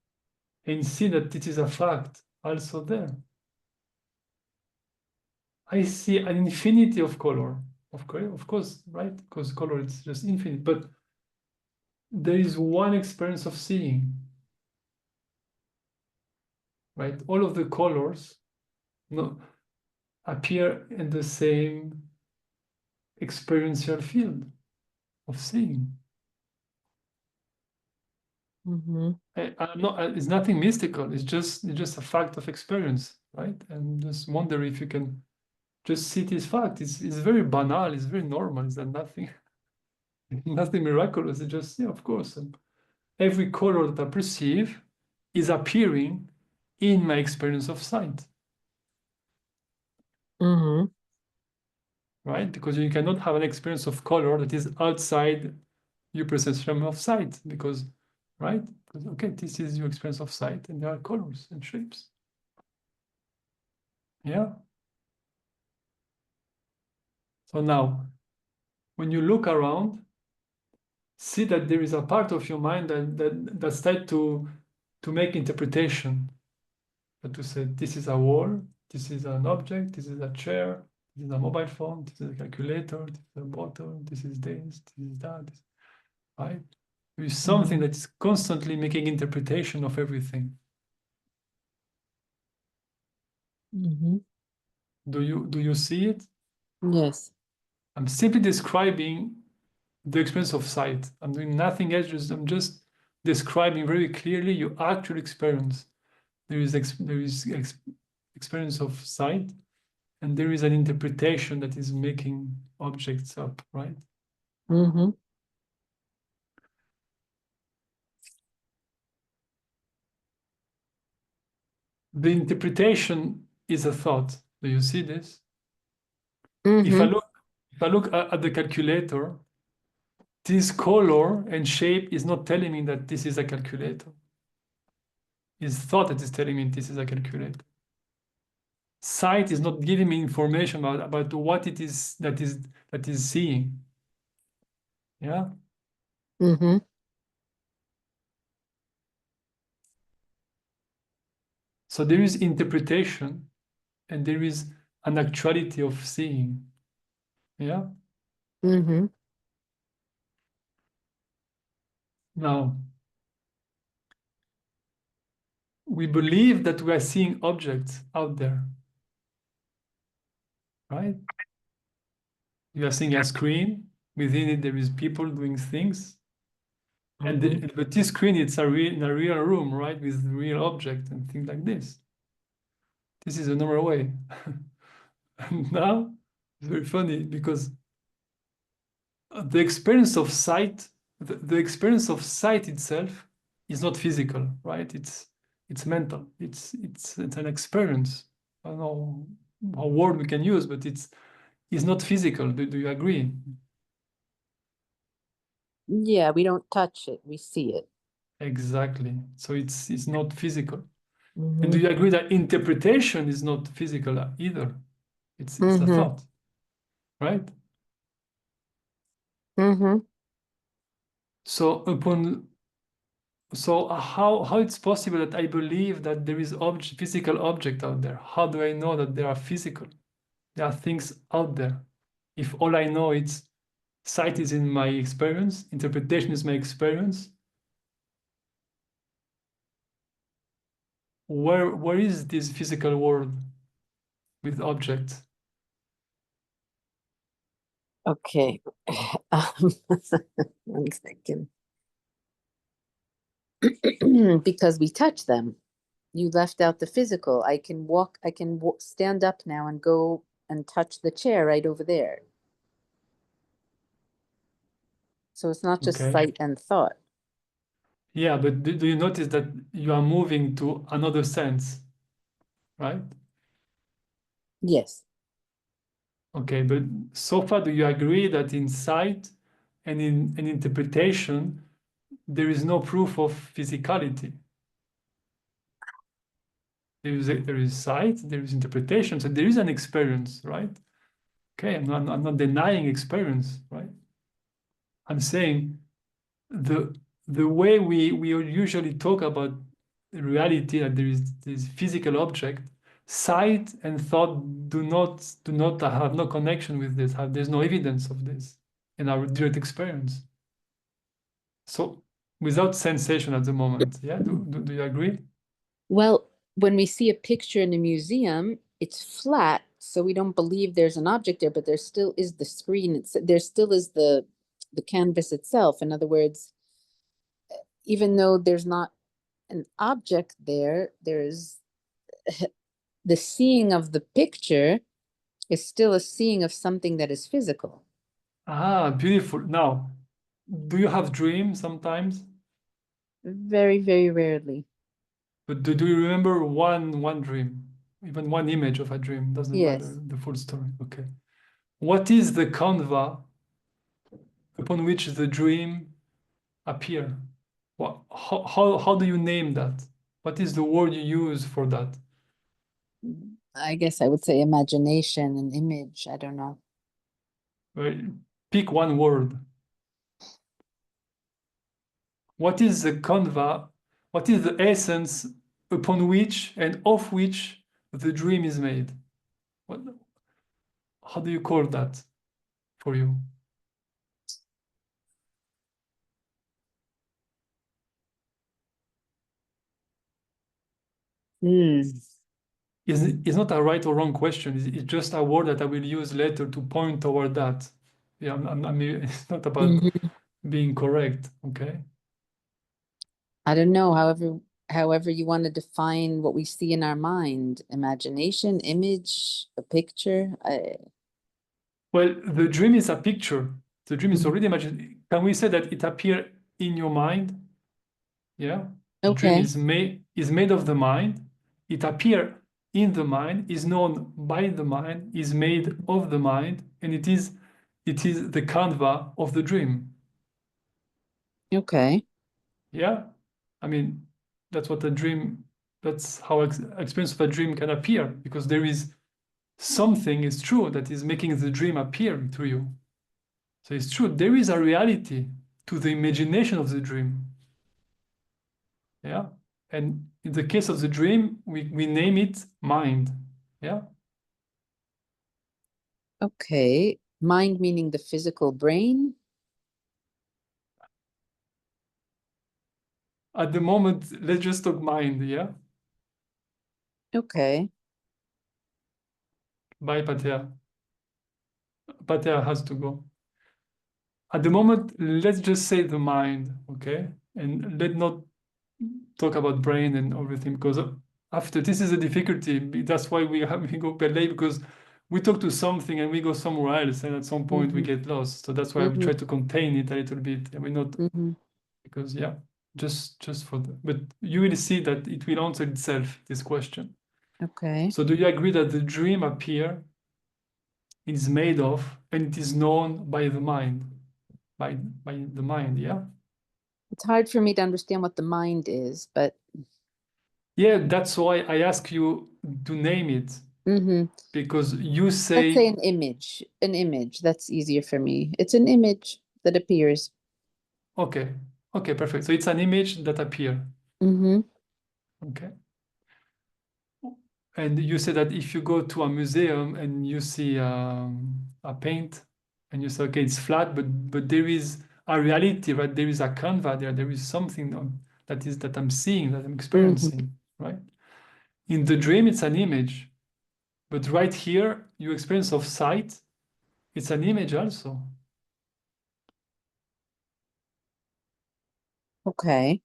and see that it is a fact also there. I see an infinity of color. Of course, right? Because color is just infinite, but there is one experience of seeing, right? All of the colors appear in the same experiential field of seeing. Mm-hmm. I'm not, it's nothing mystical. It's just a fact of experience, right? And just wonder if you can just see this fact. It's very banal. It's very normal. It's nothing, nothing miraculous. It's just, yeah, of course. And every color that I perceive is appearing in my experience of sight, Mm-hmm. right? Because you cannot have an experience of color that is outside your perception of sight, because, right? Because, okay, this is your experience of sight, and there are colors and shapes. Yeah. So now, when you look around, see that there is a part of your mind that starts to make interpretation, to say this is a wall, this is an object, this is a chair, this is a mobile phone, this is a calculator, this is a bottle, this is that, right? There is something that is constantly making interpretation of everything. Mm-hmm. Do you see it? Yes. I'm simply describing the experience of sight. I'm doing nothing else. I'm just describing very clearly your actual experience. There is experience of sight, and there is an interpretation that is making objects up, right? Mm-hmm. The interpretation is a thought. Do you see this? Mm-hmm. If I look at the calculator, this color and shape is not telling me that this is a calculator. It's thought that is telling me this is a calculator. Sight is not giving me information about what it is that is seeing. Yeah. Mm-hmm. So there is interpretation and there is an actuality of seeing. Yeah. Mm-hmm. Now, we believe that we are seeing objects out there, right? You are seeing a screen. Within it, there is people doing things. But this screen, it's in a real room, right? With real object and things like this. This is a normal way. And now, it's very funny because the experience of sight, the experience of sight itself is not physical, right? It's mental. It's an experience. I don't know what word we can use, but it's not physical. Do you agree? Yeah, we don't touch it, we see it. Exactly. So it's not physical. Mm-hmm. And do you agree that interpretation is not physical either? It's a Mm-hmm. thought, right? Mm-hmm. So how it's possible that I believe that there is physical object out there? How do I know that there are physical? There are things out there. If all I know is sight is in my experience, interpretation is my experience, where is this physical world with objects? Okay. One second. Because we touch them. You left out the physical. I can stand up now and go and touch the chair right over there. So it's not just Okay. sight and thought. Yeah, but do you notice that you are moving to another sense, right? Yes. Okay, but so far, do you agree that in sight and in an interpretation, there is no proof of physicality? There is sight, there is interpretation, so there is an experience, right? Okay, I'm not denying experience, right? I'm saying the way we usually talk about reality, that there is this physical object, sight and thought do not have no connection with this. There's no evidence of this in our direct experience. So without sensation at the moment, yeah, do you agree? Well, when we see a picture in a museum, it's flat, so we don't believe there's an object there, but there still is the screen. There still is the canvas itself. In other words, even though there's not an object there, there's the seeing of the picture is still a seeing of something that is physical. Ah, beautiful. Now, do you have dreams sometimes? Very, very rarely. But do you remember one dream? Even one image of a dream, doesn't matter Yes. the full story. Okay. What is the canvas upon which the dream appear? How do you name that? What is the word you use for that? I guess I would say imagination and image. I don't know. Well, pick one word. What is the canvas? What is the essence upon which and of which the dream is made? How do you call that for you? It's not a right or wrong question. It's just a word that I will use later to point toward that. Yeah, it's not about Mhm. being correct, okay? I don't know, however you want to define what we see in our mind, imagination, image, a picture. Well, the dream is a picture. The dream is Mhm. already imagined. Can we say that it appears in your mind? Yeah. The dream Okay. is made of the mind. It appears in the mind, is known by the mind, is made of the mind, and it is the canvas of the dream. Okay. Yeah. I mean, that's what a dream, that's how experience of a dream can appear, because there is something is true that is making the dream appear to you. So it's true, there is a reality to the imagination of the dream. Yeah. And in the case of the dream, we name it mind. Yeah. Okay. Mind meaning the physical brain. At the moment, let's just talk mind. Yeah. Okay. Bye, Patea. Patea has to go. At the moment, let's just say the mind, okay? And let's not talk about brain and everything, because after this is a difficulty. That's why we go late, because we talk to something and we go somewhere else, and at some point we Mhm. get lost. So that's why we try to contain it a little bit. And we're not, Mhm. because yeah, just for the, but you will see that it will answer itself, this question. Okay. So do you agree that the dream appear is made of and it is known by the mind, by the mind? Yeah. It's hard for me to understand what the mind is, but Yeah, that's why I ask you to name it, mhm. because you Let's say say, an image. An image. That's easier for me. It's an image that appears. okay, okay, perfect. So it's an image that appear. Mm-hmm. Okay. And you say that if you go to a museum and you see a paint and you say, okay, it's flat, but there is a reality, right? There is a canvas there. There is something that I'm seeing, that I'm experiencing, right? In the dream, it's an image, but right here, your experience of sight, it's an image also. Okay.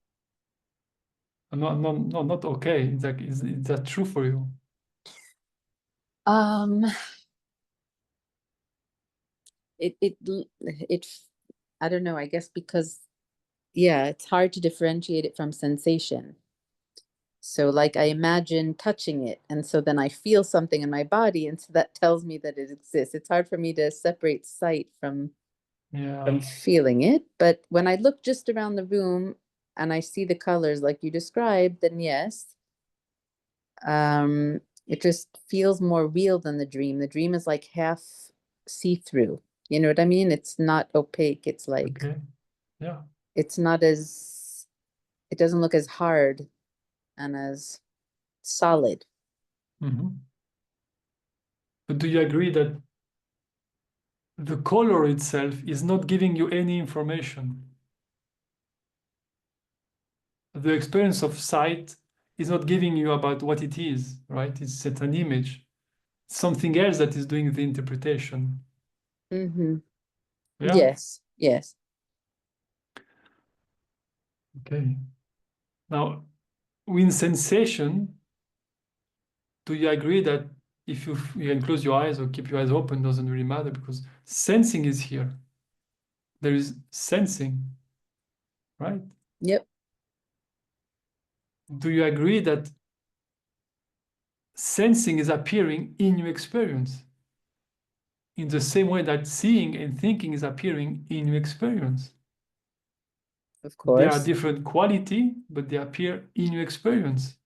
No, no, no, not okay. It's like, is that true for you? Um, it I don't know, I guess because yeah, it's hard to differentiate it from sensation. So like I imagine touching it, and so then I feel something in my body, and so that tells me that it exists. It's hard for me to separate sight from Yeah. feeling it, but when I look just around the room and I see the colors like you described, then yes. It just feels more real than the dream. The dream is like half see-through. You know what I mean? It's not opaque. It's like Okay. Yeah. it's not as it doesn't look as hard and as solid. Mhm. But do you agree that the color itself is not giving you any information? The experience of sight is not giving you about what it is, right? It's set an image. Something else that is doing the interpretation. Mm-hmm. Yeah. Yes. Yes. Okay. Now, in sensation, do you agree that if you can close your eyes or keep your eyes open, doesn't really matter, because sensing is here. There is sensing, right? Yep. Do you agree that sensing is appearing in your experience in the same way that seeing and thinking is appearing in your experience? Of They are course. different quality, but they appear in your experience.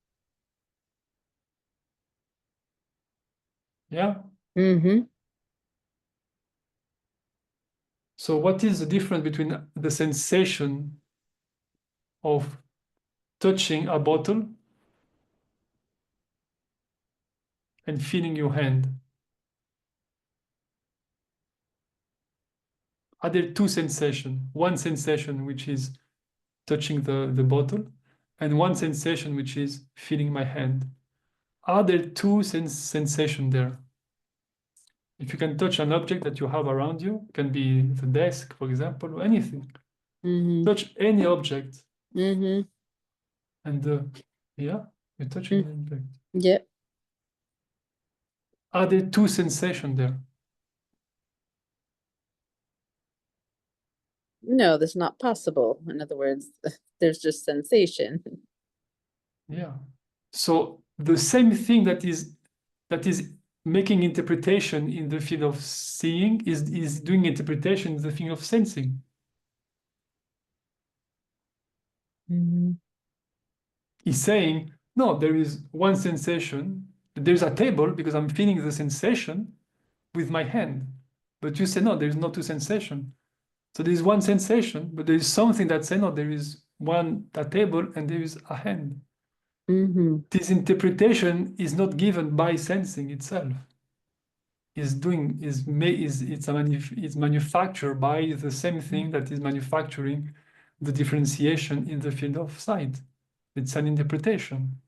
Yeah. Mm-hmm. So what is the difference between the sensation of touching a bottle and feeling your hand? Are there two sensations? One sensation which is touching the bottle, and one sensation which is feeling my hand. Are there two sensations there? If you can touch an object that you have around you, it can be the desk, for example, or anything. Mm-hmm. Touch any object. Mm-hmm. And yeah, you're touching the object. Yeah. Are there two sensations there? No, that's not possible. In other words, there's just sensation. Yeah. So the same thing that is making interpretation in the field of seeing is doing interpretation in the field of sensing. Is saying, no, there is one sensation. There's a table because I'm feeling the sensation with my hand. But you say, no, there is no two sensation. So there is one sensation, but there is something that says, no, there is a table and there is a hand. This interpretation is not given by sensing itself. It's manufactured by the same thing that is manufacturing the differentiation in the field of sight. It's an interpretation.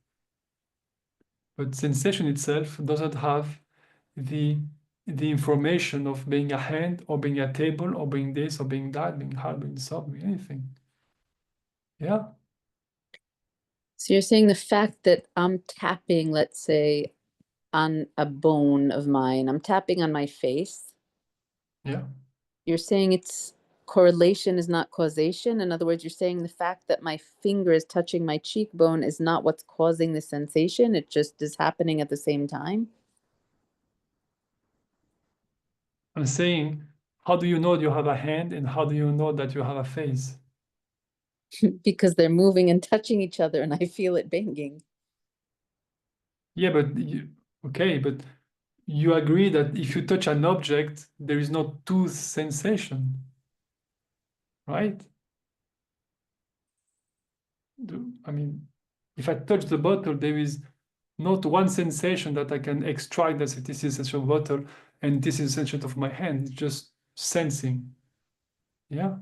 But sensation itself doesn't have the information of being a hand or being a table or being this or being that, being hard, being soft, being anything. Yeah. So you're saying the fact that I'm tapping, let's say, on a bone of mine, I'm tapping on my face. Yeah. You're saying it's correlation is not causation. In other words, you're saying the fact that my finger is touching my cheekbone is not what's causing the sensation. It just is happening at the same time. I'm saying, how do you know you have a hand and how do you know that you have a face? Because they're moving and touching each other and I feel it banging. Yeah, but okay, but you agree that if you touch an object, there is no two sensation, right? I mean, if I touch the bottle, there is not one sensation that I can extract that this is a sensation of bottle and this is a sensation of my hand. It's just sensing. Yeah.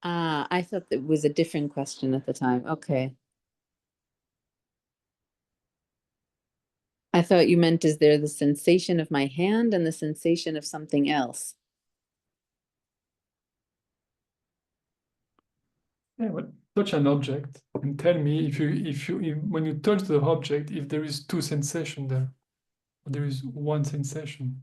Ah, I thought it was a different question at the time. Okay. I thought you meant, is there the sensation of my hand and the sensation of something else? Yeah, but touch an object and tell me if when you touch the object, if there is two sensation there, or there is one sensation.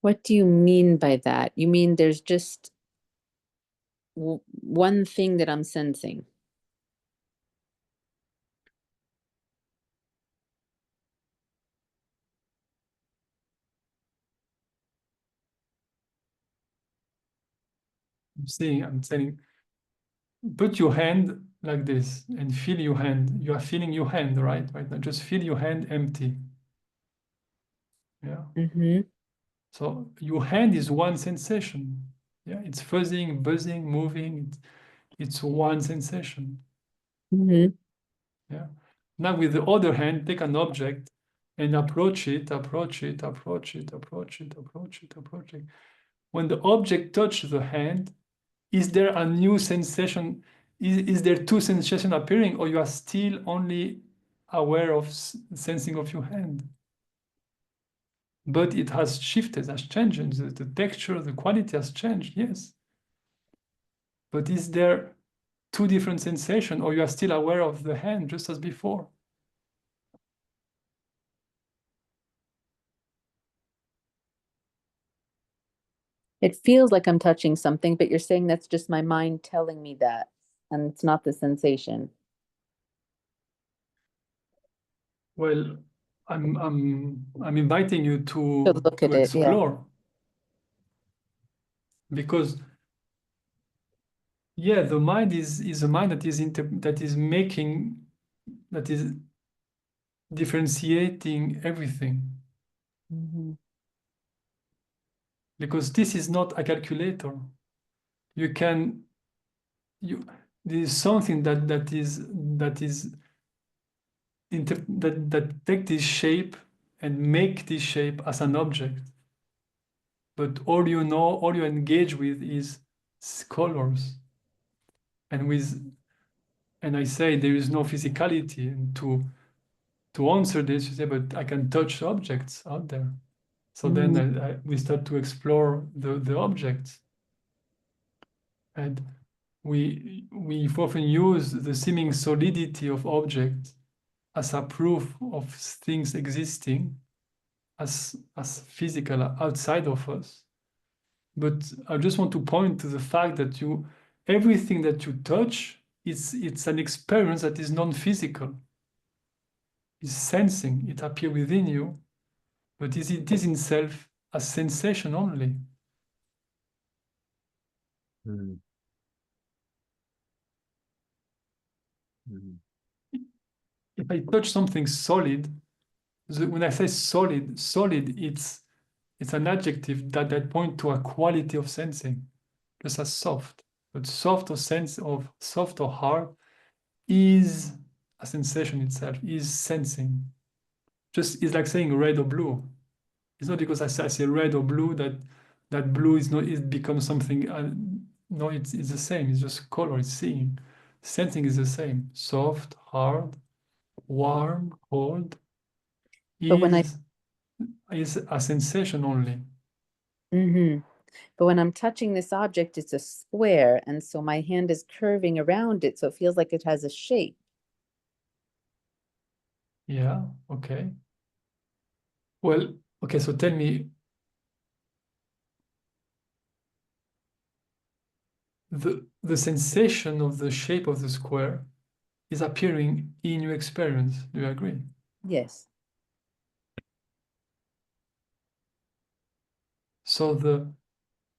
What do you mean by that? You mean there's just one thing that I'm sensing? I'm saying, put your hand like this and feel your hand. You are feeling your hand, right? Right now, just feel your hand empty. Yeah. So your hand is one sensation. Yeah, it's fuzzing, buzzing, moving. It's one sensation. Yeah. Now with the other hand, take an object and approach it, approach it, approach it, approach it, approach it, approach it. When the object touches the hand, is there a new sensation? Is there two sensations appearing, or you are still only aware of sensing of your hand? But it has shifted, has changed. The texture, the quality has changed, yes. But is there two different sensations, or you are still aware of the hand just as before? It feels like I'm touching something, but you're saying that's just my mind telling me that, and it's not the sensation. Well, I'm inviting you to look at it, yeah. explore. Because yeah, the mind is a mind that is differentiating everything. Because this is not a calculator. There is something that take this shape and make this shape as an object. But all you know, all you engage with is colors. And I say there is no physicality. And to answer this, you say, but I can touch objects out there. So then we start to explore the objects. And we often use the seeming solidity of objects as a proof of things existing as physical outside of us. But I just want to point to the fact that everything that you touch, it's an experience that is non-physical. It's sensing, it appears within you, but it is in itself a sensation only. Mm. Mm. If I touch something solid, when I say solid, it's an adjective that point to a quality of sensing, just as soft. But soft or hard is a sensation itself, is sensing. Just it's like saying red or blue. It's not because I say red or blue that blue is not, it becomes something. No, it's the same. It's just color. It's seeing. Sensing is the same. Soft, hard, warm, cold But when is a sensation only. But when I'm touching this object, it's a square, and so my hand is curving around it, so it feels like it has a shape. Yeah, okay. Well, okay, so tell me, the sensation of the shape of the square is appearing in your experience. Do you agree? Yes. So the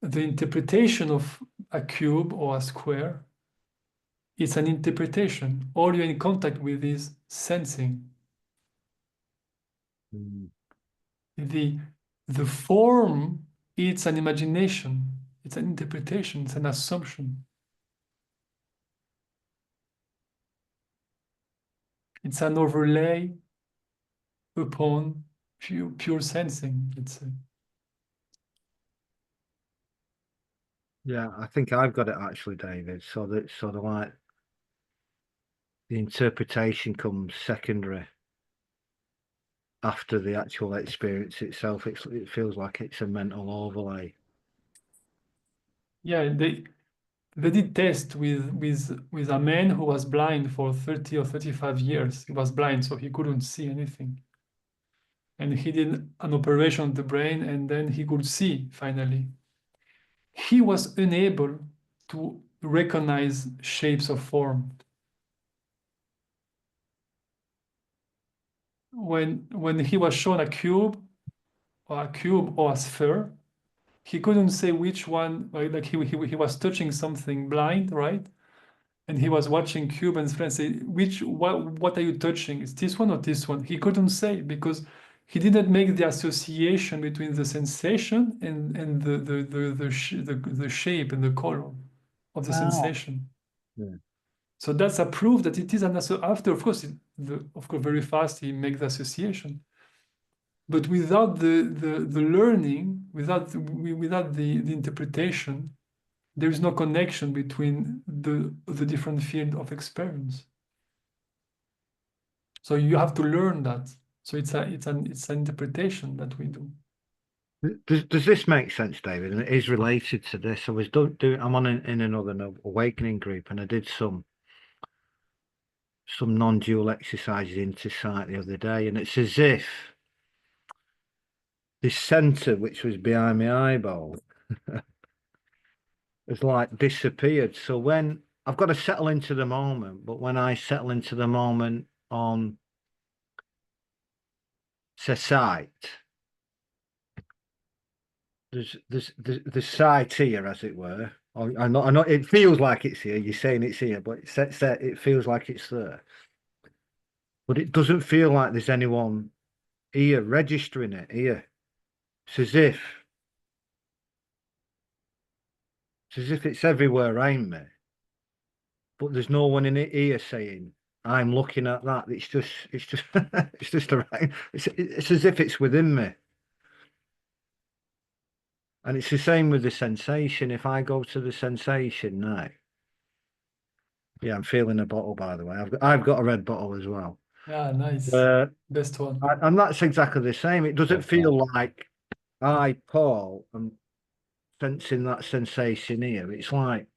interpretation of a cube or a square, it's an interpretation. All you're in contact with is sensing. Mm. The form, it's an imagination, it's an interpretation, it's an assumption. It's an overlay upon pure sensing, let's say. Yeah, I think I've got it actually, David. So that sort of like the interpretation comes secondary after the actual experience itself. It feels like it's a mental overlay. Yeah, they did test with a man who was blind for 30 or 35 years. He was blind, so he couldn't see anything. And he did an operation on the brain, and then he could see finally. He was unable to recognize shapes of form. When he was shown a cube or a sphere, he couldn't say which one, like he was touching something blind, right? And he was watching cube and friends say, what are you touching? Is this one or this one? He couldn't say because he didn't make the association between the sensation and the shape and the color of the sensation. Yeah. So that's a proof that it is an after, of course, very fast he makes the association. But without the learning, without the interpretation, there is no connection between the different field of experience. So you have to learn that. So it's an interpretation that we do. Does this make sense, David? And it is related to this. I was I'm on in another awakening group, and I did some non-dual exercises into sight the other day, and it's as if this center, which was behind my eyeball, has like disappeared. So when I've got to settle into the moment, but when I settle into the moment on sight, there's sight here, as it were. I know it feels like it's here. You're saying it's here, but it feels like it's there. But it doesn't feel like there's anyone here registering it here. It's as if it's everywhere around me. But there's no one in it here saying, I'm looking at that. It's just it's just around. It's as if it's within me. And it's the same with the sensation. If I go to the sensation now, yeah, I'm feeling a bottle, by the way. I've got a red bottle as well. Yeah, nice. Best one. And that's exactly the same. It doesn't feel like I, Paul, am sensing that sensation here. It's like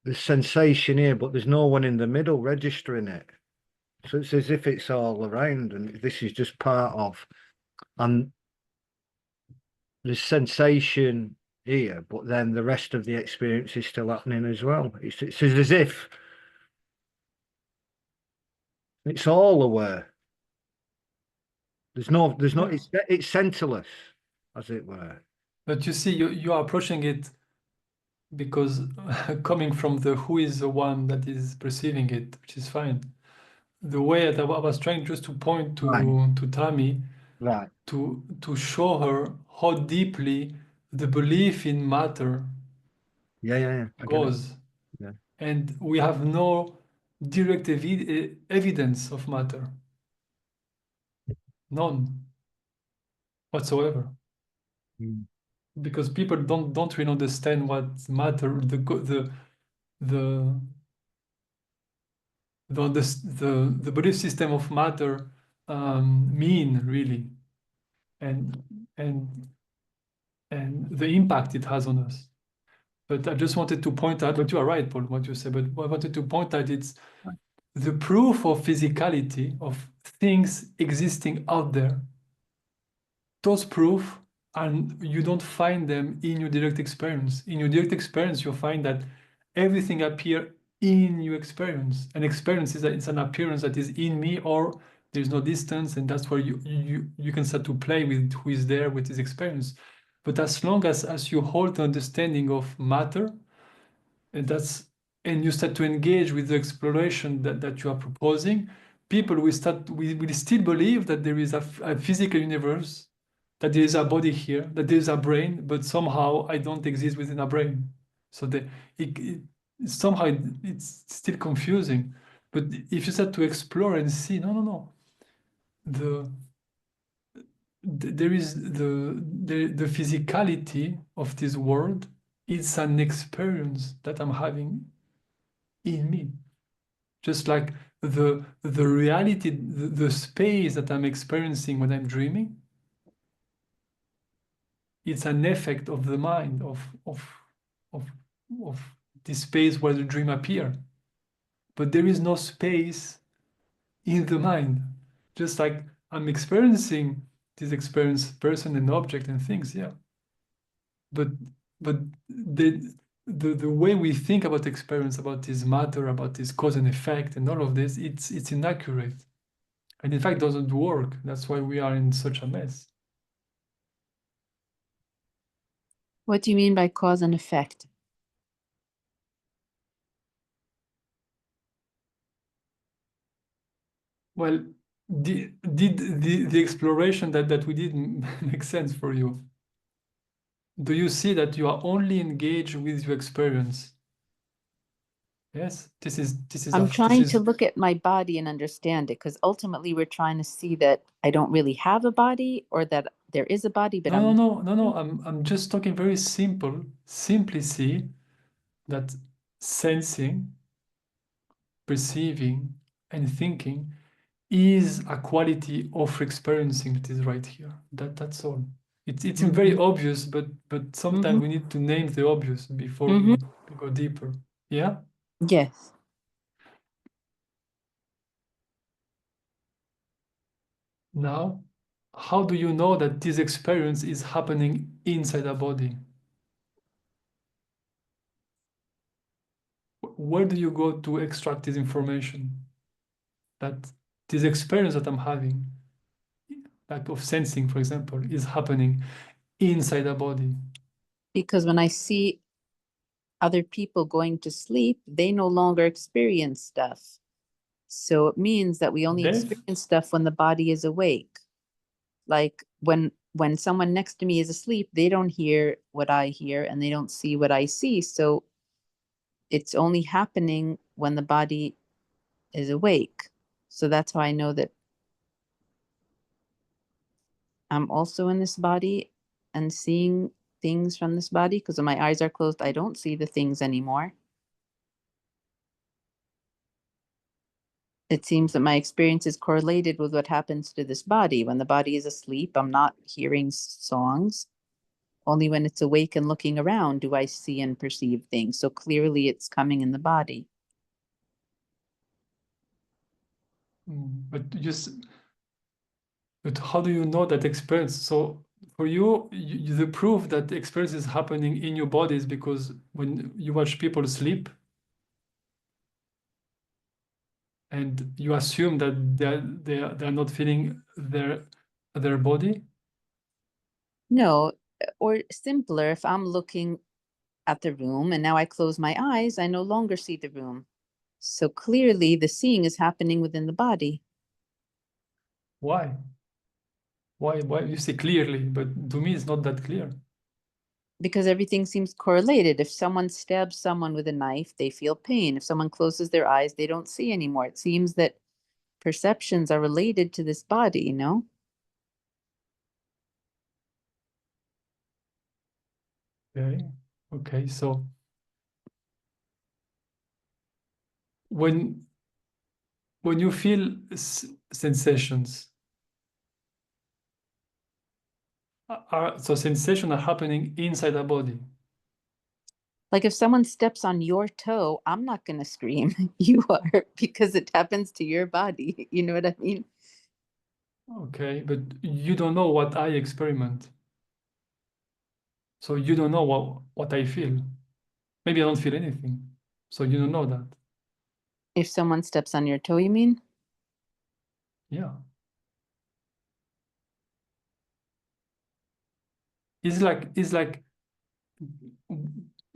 there's sensation here, but there's no one in the middle registering it. So it's as if it's all around, and this is just part of. And there's sensation here, but then the rest of the experience is still happening as well. It's as if it's all aware. There's no, it's centerless, as it were. But you see, you are approaching it because coming from the who is the one that is perceiving it, which is fine. The way that I was trying just to point to Right. to Tammy Right. to show her how deeply the belief in matter Yeah. I get it. goes. Yeah. And we have no direct evidence of matter. None whatsoever. Mm. Because people don't really understand what matter, the belief system of matter mean really, and and the impact it has on us. But I just wanted to point out, but you are right, Paul, what you said, but I wanted to point out it's Right. the proof of physicality, of things existing out there. Those proof, and you don't find them in your direct experience. In your direct experience, you'll find that everything appear in your experience. An experience is that it's an appearance that is in me, or there's no distance, and that's where you can start to play with who is there with his experience. But as long as you hold the understanding of matter, and you start to engage with the exploration that you are proposing, people will still believe that there is a physical universe, that there is a body here, that there is a brain, but somehow I don't exist within a brain. So somehow it's still confusing. But if you start to explore and see, no, there is the physicality of this world. It's an experience that I'm having in me, just like the reality, the space that I'm experiencing when I'm dreaming. It's an effect of the mind, of the space where the dream appear. But there is no space in the mind. Just like I'm experiencing this experience, person and object and things, yeah. But the way we think about experience, about this matter, about this cause and effect and all of this, it's inaccurate. And in fact doesn't work. That's why we are in such a mess. What do you mean by cause and effect? Well, did the exploration that we did make sense for you? Do you see that you are only engaged with your experience? Yes, I'm trying to look at my body and understand it, because ultimately we're trying to see that I don't really have a body, or that there is a body, but no. I'm just talking very simple. Simply see that sensing, perceiving, and thinking is a quality of experiencing that is right here. That's all. It's very obvious, but sometimes we need to name the obvious before we go deeper. Yeah? Yes. Now, how do you know that this experience is happening inside a body? Where do you go to extract this information? That this experience that I'm having, like of sensing, for example, is happening inside a body. Because when I see other people going to sleep, they no longer experience stuff. So it means that we only Death? experience stuff when the body is awake. Like when someone next to me is asleep, they don't hear what I hear and they don't see what I see. So it's only happening when the body is awake. So that's how I know that I'm also in this body and seeing things from this body, because when my eyes are closed, I don't see the things anymore. It seems that my experience is correlated with what happens to this body. When the body is asleep, I'm not hearing songs. Only when it's awake and looking around do I see and perceive things. So clearly it's coming in the body. But but how do you know that experience? So for you, the proof that the experience is happening in your body is because when you watch people sleep and you assume that they're not feeling their body. No, or simpler, if I'm looking at the room and now I close my eyes, I no longer see the room. So clearly the seeing is happening within the body. Why? Why you say clearly, but to me it's not that clear. Because everything seems correlated. If someone stabs someone with a knife, they feel pain. If someone closes their eyes, they don't see anymore. It seems that perceptions are related to this body, you know? Okay, so when you feel sensations, so sensations are happening inside the body. Like if someone steps on your toe, I'm not going to scream. You are, because it happens to your body. You know what I mean? Okay, but you don't know what I experiment. So you don't know what I feel. Maybe I don't feel anything. So you don't know that. If someone steps on your toe, you mean? Yeah. It's like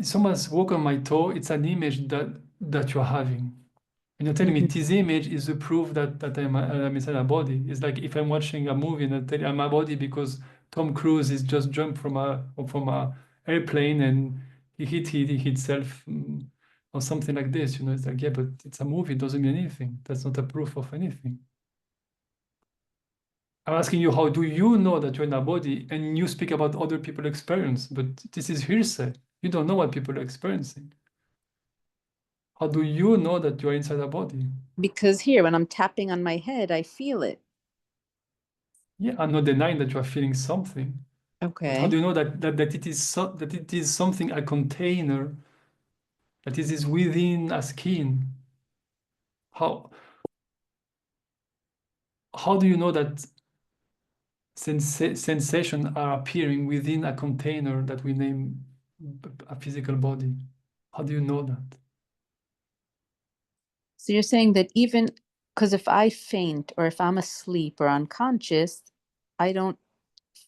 someone's walk on my toe, it's an image that you're having. And you're telling me Mhm. this image is the proof that I'm inside a body. It's like if I'm watching a movie and I tell you I'm a body because Tom Cruise is just jumped from a airplane and he hit himself or something like this. It's like, yeah, but it's a movie, it doesn't mean anything. That's not a proof of anything. I'm asking you, how do you know that you're in a body and you speak about other people's experience? But this is hearsay. You don't know what people are experiencing. How do you know that you're inside a body? Because here, when I'm tapping on my head, I feel it. Yeah, I'm not denying that you are feeling something. But how Okay. do you know that it is something, a container, that it is within a skin? How do you know that sensations are appearing within a container that we name a physical body? How do you know that? So you're saying that even because if I faint or if I'm asleep or unconscious, I don't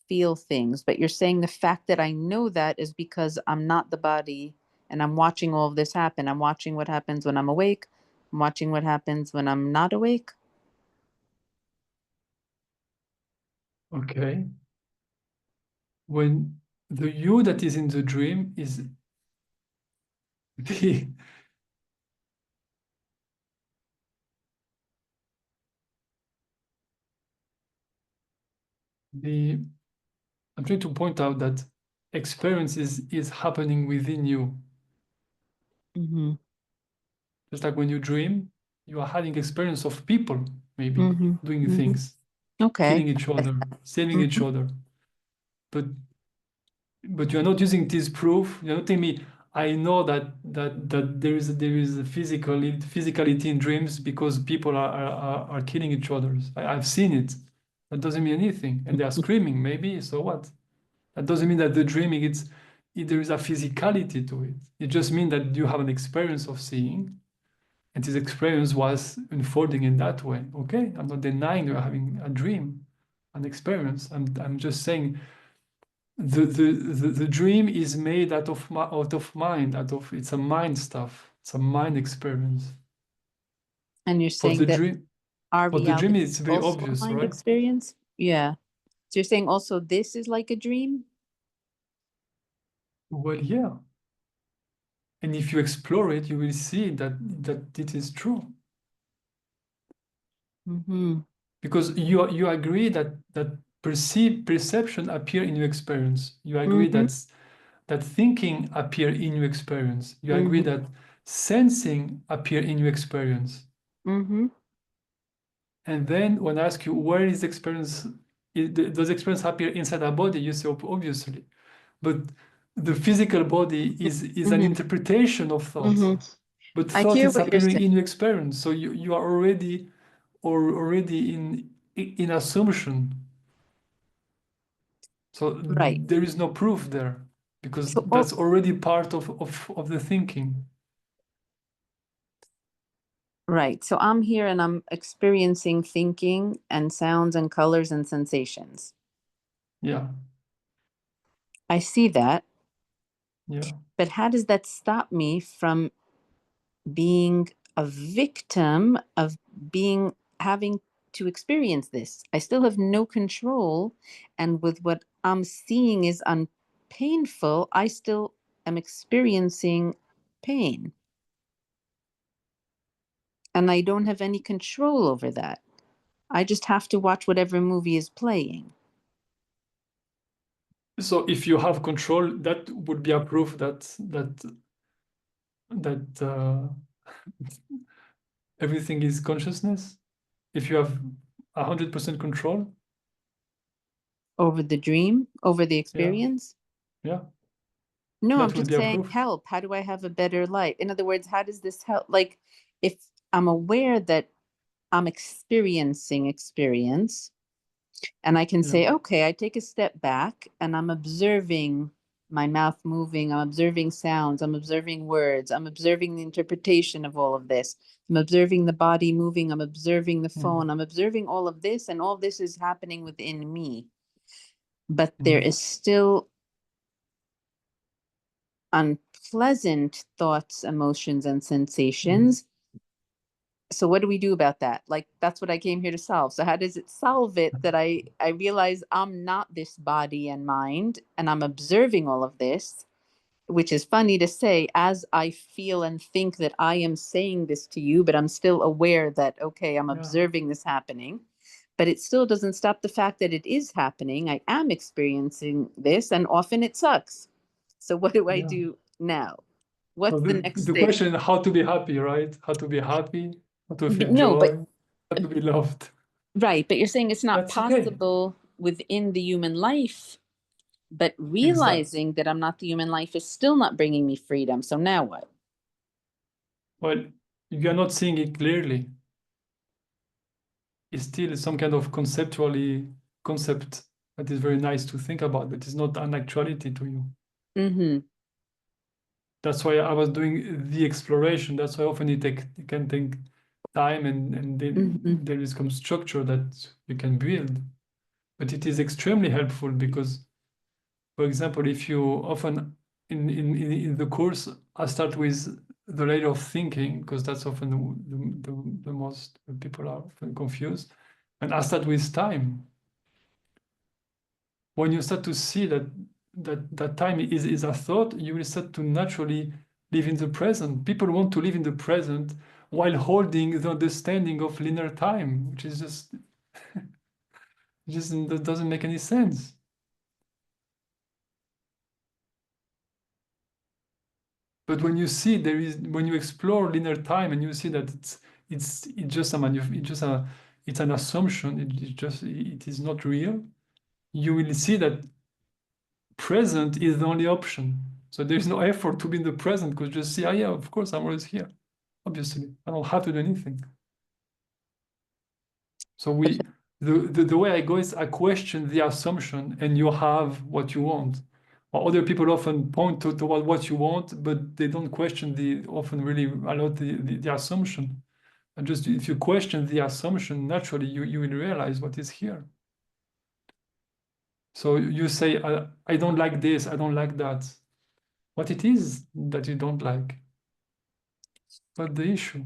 feel things. But you're saying the fact that I know that is because I'm not the body and I'm watching all of this happen. I'm watching what happens when I'm awake. I'm watching what happens when I'm not awake. Okay. When the you that is in the dream is the the I'm trying to point out that experience is happening within you. Mm-hmm. Just like when you dream, you are having experience of people, maybe Mm-hmm. doing Mm-hmm. things, Okay. killing each other, saving each Mm-hmm. other. But you are not using this proof. You're not telling me, I know that there is a physicality in dreams because people are killing each other. I've seen it. That doesn't mean anything. And they are screaming, maybe, so what? That doesn't mean that the dreaming there is a physicality to it. It just means that you have an experience of seeing, and this experience was unfolding in that way. Okay, I'm not denying you're having a dream, an experience. I'm just saying the dream is made out of mind, it's a mind stuff. It's a mind experience. And you're For saying the that dream, our for the dream, reality it's is very also a obvious, mind right? experience? Yeah. So you're saying also this is like a dream? Well, yeah. And if you explore it, you will see that it is true. Mm-hmm. Because you agree that perception appear in your experience. You agree Mm-hmm. that thinking appear in your experience. You agree Mm-hmm. that sensing appear in your experience. Mm-hmm. And then when I ask you, where is experience, does experience appear inside our body? You say, obviously. But the physical body is an interpretation of thoughts. But I thought hear is what you're appearing saying. in your experience. So you are already in assumption. So Right. there is no proof there, because So, that's already part of the thinking. right. So I'm here and I'm experiencing thinking and sounds and colors and sensations. Yeah, I see that. yeah. But how does that stop me from being a victim of having to experience this? I still have no control. And with what I'm seeing is painful, I still am experiencing pain. And I don't have any control over that. I just have to watch whatever movie is playing. So if you have control, that would be a proof that everything is consciousness. If you have 100% control, Over the dream, over the experience? yeah, No, I'm that would just be a saying, proof. help. How do I have a better life? In other words, how does this help? Like, if I'm aware that I'm experiencing experience, and I can say, Yeah. okay, I take a step back and I'm observing my mouth moving, I'm observing sounds, I'm observing words, I'm observing the interpretation of all of this. I'm observing the body moving, I'm observing the phone, I'm observing all of this, and all this is happening within me. But there is still unpleasant thoughts, emotions, and sensations. So what do we do about that? Like, that's what I came here to solve. So how does it solve it that I realize I'm not this body and mind, and I'm observing all of this, which is funny to say as I feel and think that I am saying this to you, but I'm still aware that, okay, I'm observing this happening. But it still doesn't stop the fact that it is happening. I am experiencing this, and often it sucks. So what do I do now? What's So the next the stage? question is how to be happy, right? How to be happy, how to feel No, but joy, how to be loved. right, but you're saying it's not That's okay. possible within the human life, but Exactly. realizing that I'm not the human life is still not bringing me freedom. So now what? Well, you are not seeing it clearly. It's still some kind of concept that is very nice to think about, but it's not an actuality to you. Mm-hmm. That's why I was doing the exploration. That's why often it can take time, and then there is some structure that you can build. But it is extremely helpful because, for example, if you often in the course, I start with the layer of thinking, because that's often the most people are often confused. And I start with time. When you start to see that time is a thought, you will start to naturally live in the present. People want to live in the present while holding the understanding of linear time, which is just that doesn't make any sense. But when you see when you explore linear time and you see that it's just it's an assumption, it is not real, you will see that present is the only option. So there's no effort to be in the present, because just see, yeah, of course I'm always here. Obviously, I don't have to do anything. So the way I go is I question the assumption, and you have what you want. Or other people often point to what you want, but they don't question often really a lot the assumption. And just if you question the assumption, naturally you will realize what is here. So you say, I don't like this, I don't like that. What it is that you don't like? What's the issue?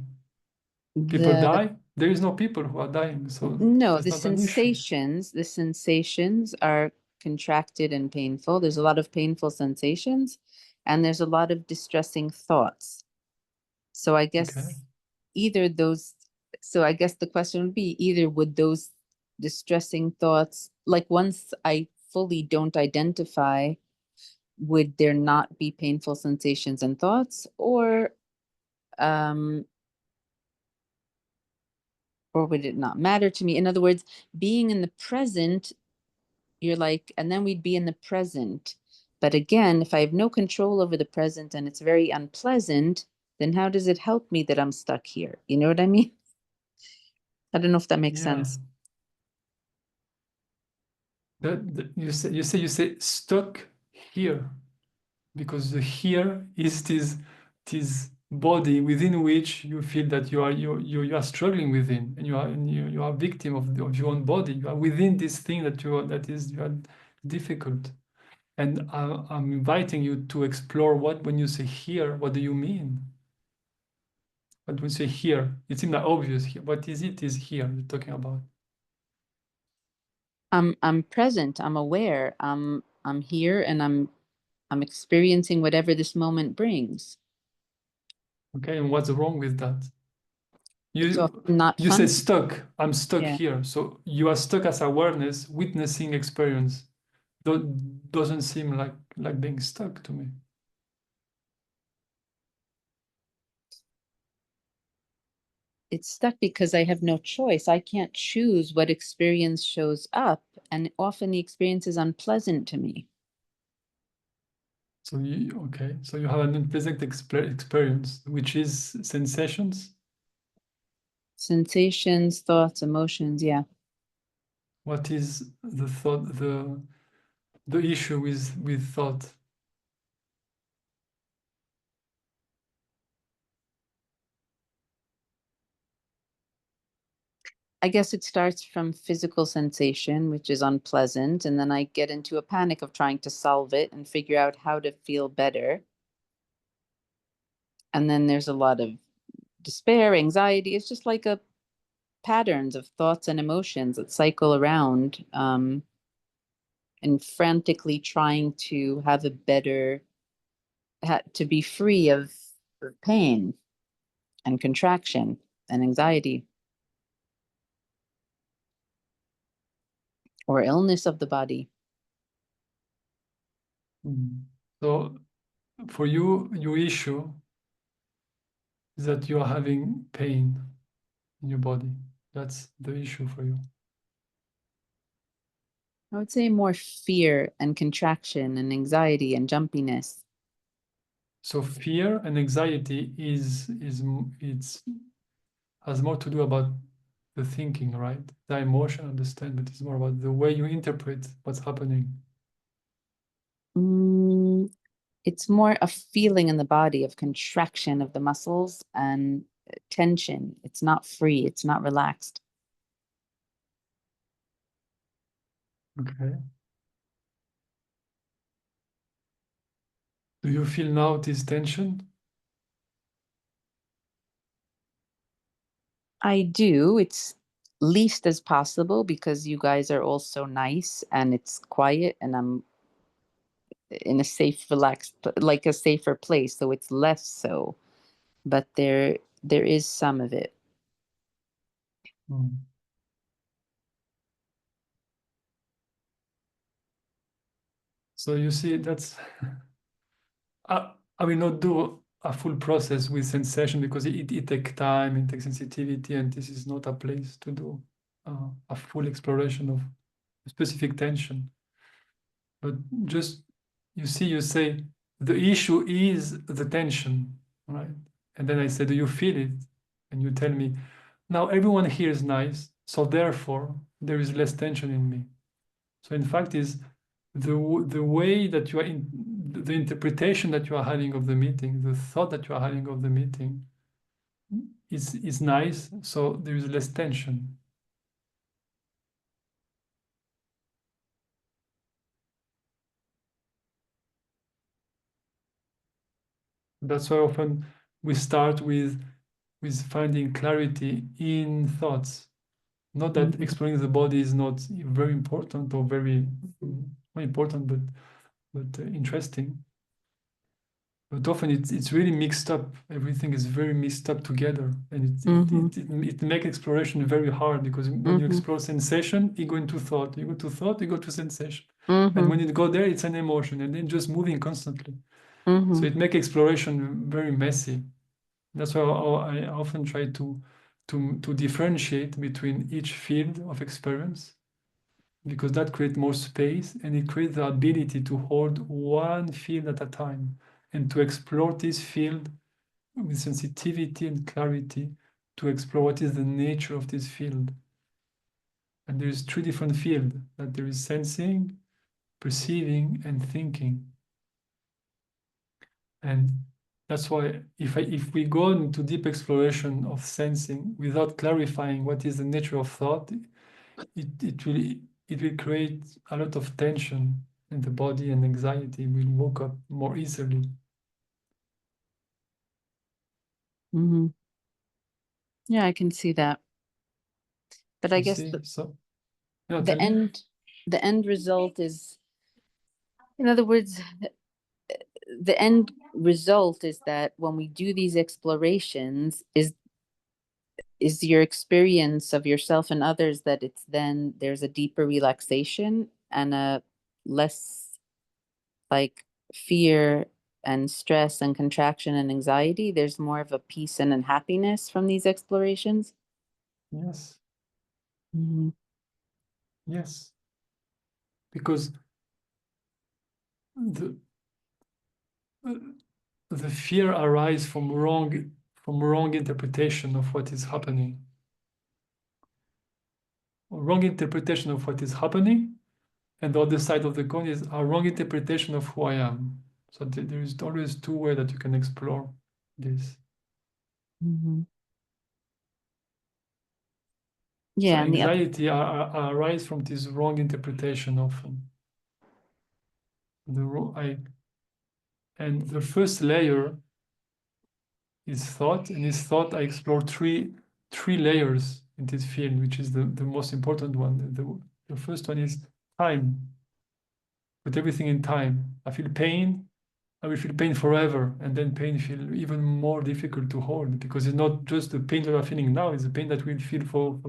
People die? There is no people who are dying, so No, that's not an issue. the sensations are contracted and painful. There's a lot of painful sensations, and there's a lot of distressing thoughts. So I guess Okay. I guess the question would be, either would those distressing thoughts, like once I fully don't identify, would there not be painful sensations and thoughts, or Or would it not matter to me? In other words, being in the present, you're like, and then we'd be in the present. But again, if I have no control over the present and it's very unpleasant, then how does it help me that I'm stuck here? You know what I mean? I don't know if that makes sense. You say stuck here, because the here is this body within which you feel that you are struggling within, and you are a victim of your own body. You are within this thing that you are difficult. And I'm inviting you to explore when you say here, what do you mean? But when you say here, it seems like obvious here. What is it? Is here you're talking about? I'm present, I'm aware, I'm here, and I'm experiencing whatever this moment brings. Okay, and what's wrong with that? It's often not You fun. said stuck. I'm stuck Yeah. here. So you are stuck as awareness, witnessing experience. Doesn't seem like being stuck to me. It's stuck because I have no choice. I can't choose what experience shows up, and often the experience is unpleasant to me. So so you have an unpleasant experience, which is sensations. Sensations, thoughts, emotions, yeah. What is the thought, the issue with thought? I guess it starts from physical sensation, which is unpleasant, and then I get into a panic of trying to solve it and figure out how to feel better. And then there's a lot of despair, anxiety. It's just like a patterns of thoughts and emotions that cycle around, and frantically trying to have a better, to be free of pain and contraction and anxiety or illness of the body. So for you, your issue is that you are having pain in your body. That's the issue for you. I would say more fear and contraction and anxiety and jumpiness. So fear and anxiety has more to do about the thinking, right? The emotion, I understand, but it's more about the way you interpret what's happening. It's more a feeling in the body of contraction of the muscles and tension. It's not free. It's not relaxed. Okay. Do you feel now this tension? I do. It's least as possible because you guys are all so nice and it's quiet and I'm in a safe, relaxed, like a safer place. So it's less so, but there is some of it. So you see, that's I will not do a full process with sensation because it takes time, it takes sensitivity, and this is not a place to do a full exploration of specific tension. But just, you see, you say, the issue is the tension, right? And then I say, do you feel it? And you tell me, now everyone here is nice, so therefore there is less tension in me. So in fact is the way that you are the interpretation that you are having of the meeting, the thought that you are having of the meeting is nice, so there is less tension. That's why often we start with finding clarity in thoughts. Not that exploring the body is not very important or very important, but interesting. But often it's really mixed up. Everything is very mixed up together, and it makes exploration very hard because when you explore sensation, you go into thought. You go to thought, you go to sensation, and when you go there, it's an emotion, and then just moving constantly. So it makes exploration very messy. That's why I often try to to differentiate between each field of experience, because that creates more space and it creates the ability to hold one field at a time and to explore this field with sensitivity and clarity, to explore what is the nature of this field. And there is 3 different fields, that there is sensing, perceiving, and thinking. And that's why if we go into deep exploration of sensing without clarifying what is the nature of thought, it will create a lot of tension in the body, and anxiety will woke up more easily. Mm-hmm. Yeah, I can see that. But I You guess see? the, So yeah, the tell me. the end result is, in other words, the end result is that when we do these explorations, is your experience of yourself and others that it's then there's a deeper relaxation and a less like fear and stress and contraction and anxiety. There's more of a peace and a happiness from these explorations. Yes, Mhm. yes. Because the the fear arises from wrong interpretation of what is happening. Wrong interpretation of what is happening, and the other side of the coin is a wrong interpretation of who I am. So there is always 2 ways that you can explore this. Mhm. So Yeah, and the other, anxiety arise from this wrong interpretation often. And the first layer is thought, and this thought I explore three layers in this field, which is the most important one. The first one is time. Put everything in time. I feel pain, I will feel pain forever, and then pain feel even more difficult to hold, because it's not just the pain that you're feeling now, it's the pain that we'll feel for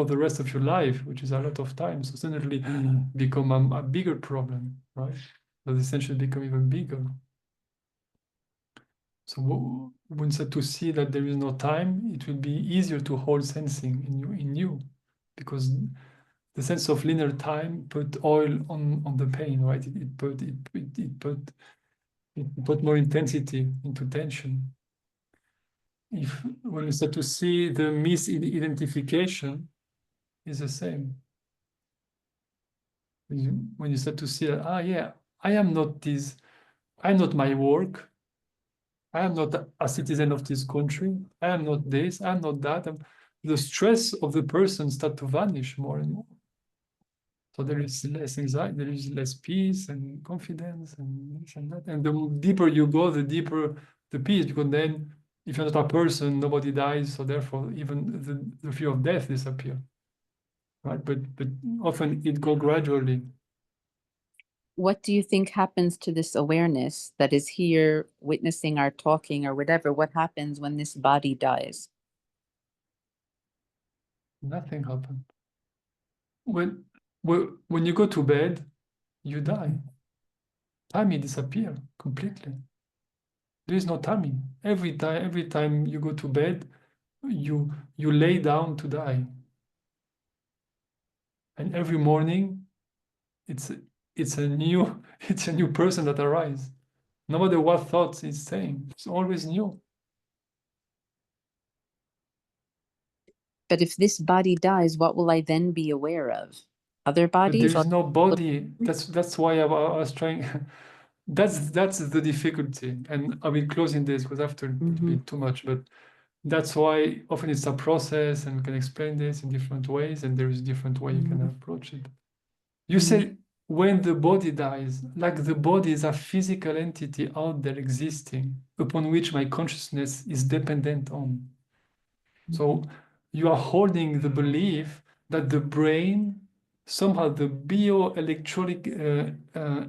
the rest of your life, which is a lot of time. So suddenly become a bigger problem, right? That essentially become even bigger. So once to see that there is no time, it will be easier to hold sensing in you, because the sense of linear time put oil on the pain, right? It put more intensity into tension. When you start to see the misidentification is the same. When you start to see that, yeah, I am not this, I'm not my work, I am not a citizen of this country, I am not this, I'm not that. The stress of the person start to vanish more and more. So there is less anxiety, there is less peace and confidence and this and that. And the deeper you go, the deeper the peace, because then if you're not a person, nobody dies. So therefore, even the fear of death disappears. Right? But often it goes gradually. what do you think happens to this awareness that is here witnessing our talking or whatever? What happens when this body dies? Nothing happens. When you go to bed, you die. Time disappears completely. There is no timing. Every time you go to bed, you lay down to die. And every morning, it's a new it's a new person that arises. No matter what thoughts it's saying, it's always new. But if this body dies, what will I then be aware of? Other But there bodies? is no body. That's why I was trying. That's the difficulty. And I will close in this because after it will be too much. But that's why often it's a process, and we can explain this in different ways, and there is different way you can approach it. You say when the body dies, like the body is a physical entity out there existing, upon which my consciousness is dependent on. So you are holding the belief that the brain, somehow the bioelectric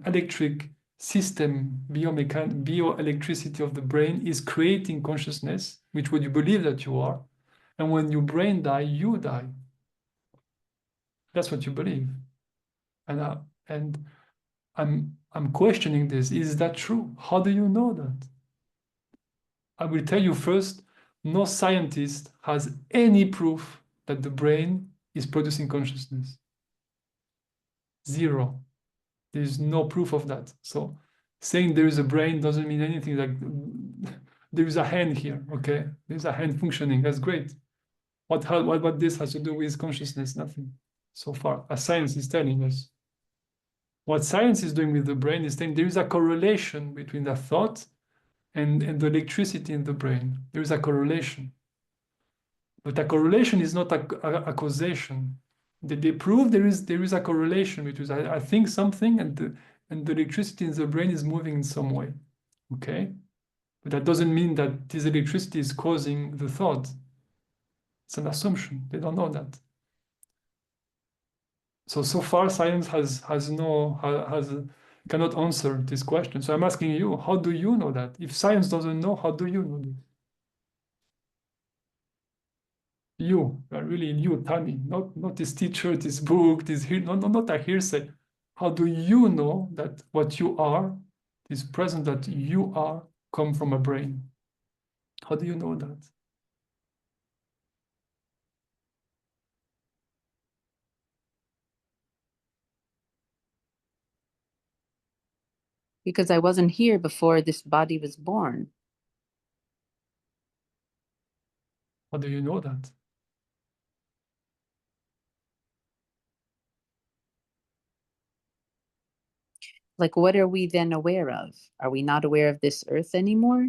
electric system, bioelectricity of the brain is creating consciousness, which would you believe that you are. And when your brain dies, you die. That's what you believe. And I'm questioning this. Is that true? How do you know that? I will tell you first no scientist has any proof that the brain is producing consciousness. Zero. There is no proof of that. So saying there is a brain doesn't mean anything. Like there is a hand here, okay? There's a hand functioning. That's great. What this has to do with consciousness? Nothing. So far, as science is telling us. What science is doing with the brain is saying there is a correlation between the thought and the electricity in the brain. There is a correlation. But a correlation is not a causation. They prove there is a correlation between I think something and the electricity in the brain is moving in some way. Okay? But that doesn't mean that this electricity is causing the thought. It's an assumption. They don't know that. So far science cannot answer this question. So I'm asking you, how do you know that? If science doesn't know, how do you know this? You, really you, Tani, not this teacher, this book, not a hearsay. How do you know that what you are, this present that you are, come from a brain? How do you know that? Because I wasn't here before this body was born. How do you know that? Like, what are we then aware of? Are we not aware of this earth anymore?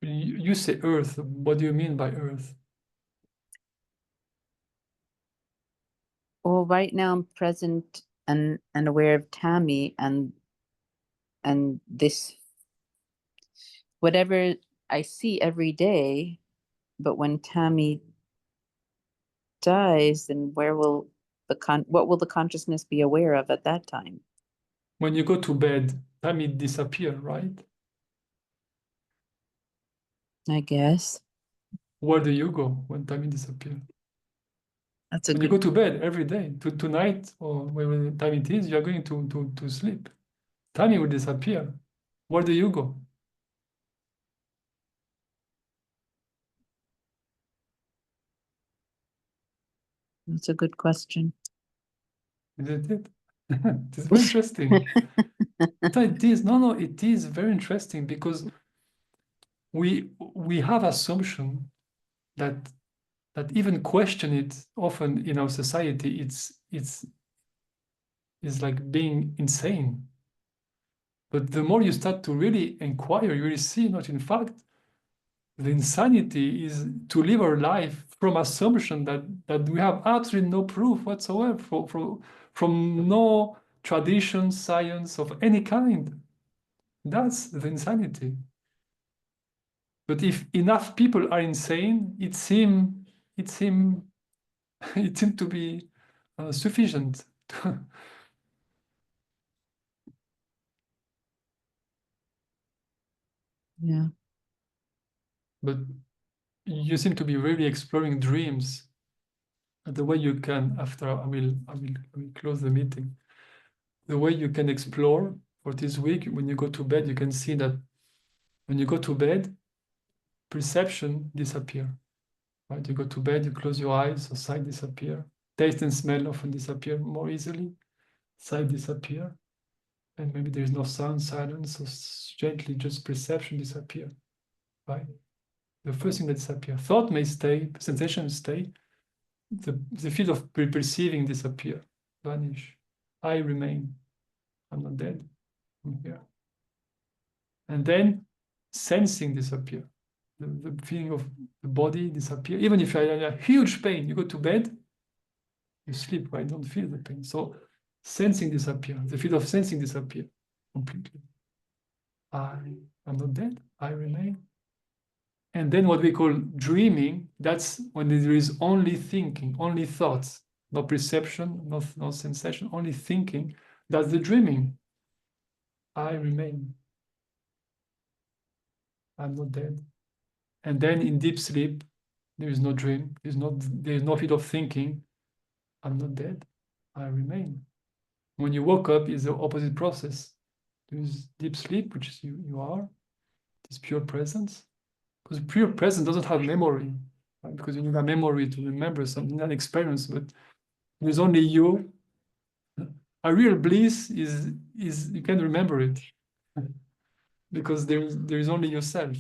You say earth. What do you mean by earth? Well, right now I'm present and aware of Tammy and this whatever I see every day, but when Tammy dies, then what will the consciousness be aware of at that time? When you go to bed, time it disappear, right? I guess. Where do you go when time it disappear? That's a When you go to bed every day, tonight or when time it is, you are going to sleep. Time will disappear. Where do you go? That's a good question. Isn't it? It's very interesting. So it is. No, it is very interesting because we have assumption that even question it often in our society, it's like being insane. But the more you start to really inquire, you really see, not in fact, the insanity is to live our life from assumption that we have absolutely no proof whatsoever from no tradition, science of any kind. That's the insanity. But if enough people are insane, it seems to be sufficient. Yeah. But you seem to be really exploring dreams. The way you can, after I will close the meeting. The way you can explore for this week, when you go to bed, you can see that when you go to bed, perception disappear. Right? You go to bed, you close your eyes, so sight disappear. Taste and smell often disappear more easily. Sight disappear. And maybe there is no sound, silence, so gently just perception disappear. Right? The first thing that disappears. Thought may stay, sensation stay. The field of perceiving disappear, vanish. I remain. I'm not dead. I'm here. And then sensing disappear. The feeling of the body disappear. Even if you're in a huge pain, you go to bed, you sleep, right? Don't feel the pain. So sensing disappear. The field of sensing disappear completely. I'm not dead. I remain. And then what we call dreaming, that's when there is only thinking, only thoughts, no perception, no sensation, only thinking. That's the dreaming. I remain. I'm not dead. And then in deep sleep, there is no dream. There is no field of thinking. I'm not dead. I remain. When you woke up, is the opposite process. There is deep sleep, which is you are. is pure presence. Because pure presence doesn't have memory, right? Because you need a memory to remember something, an experience, but there's only you. A real bliss is you can remember it because there is only yourself.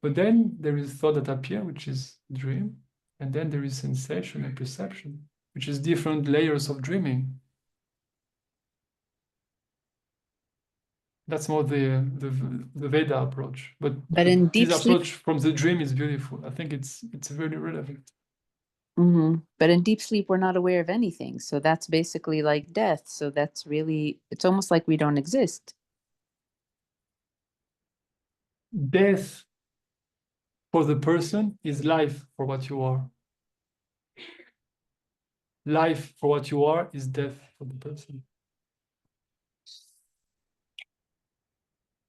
But then there is thought that appear, which is dream, and then there is sensation and perception, which is different layers of dreaming. That's more the Veda approach, but in deep this sleep, approach from the dream is beautiful. I think it's very relevant. but in deep sleep, we're not aware of anything. So that's basically like death. So that's really, it's almost like we don't exist. Death for the person is life for what you are. Life for what you are is death for the person.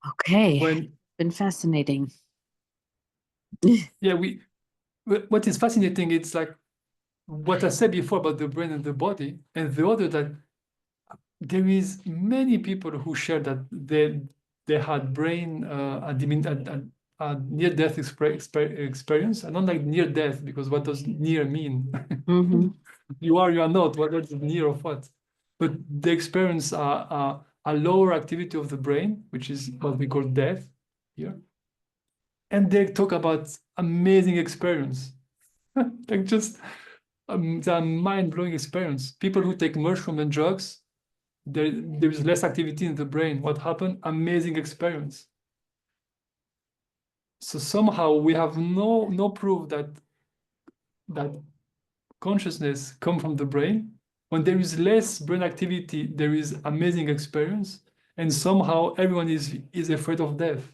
Okay, When been fascinating. yeah, what is fascinating, it's like what I said before about the brain and the body, and the other that there is many people who share that they had brain a near-death experience. I don't like near-death because what does near mean? You are not. What is near of what? But they experience a lower activity of the brain, which is what we call death here. And they talk about amazing experience, like just the mind-blowing experience. People who take mushroom and drugs, there is less activity in the brain. What happened? Amazing experience. So somehow we have no proof that consciousness come from the brain. When there is less brain activity, there is amazing experience, and somehow everyone is afraid of death.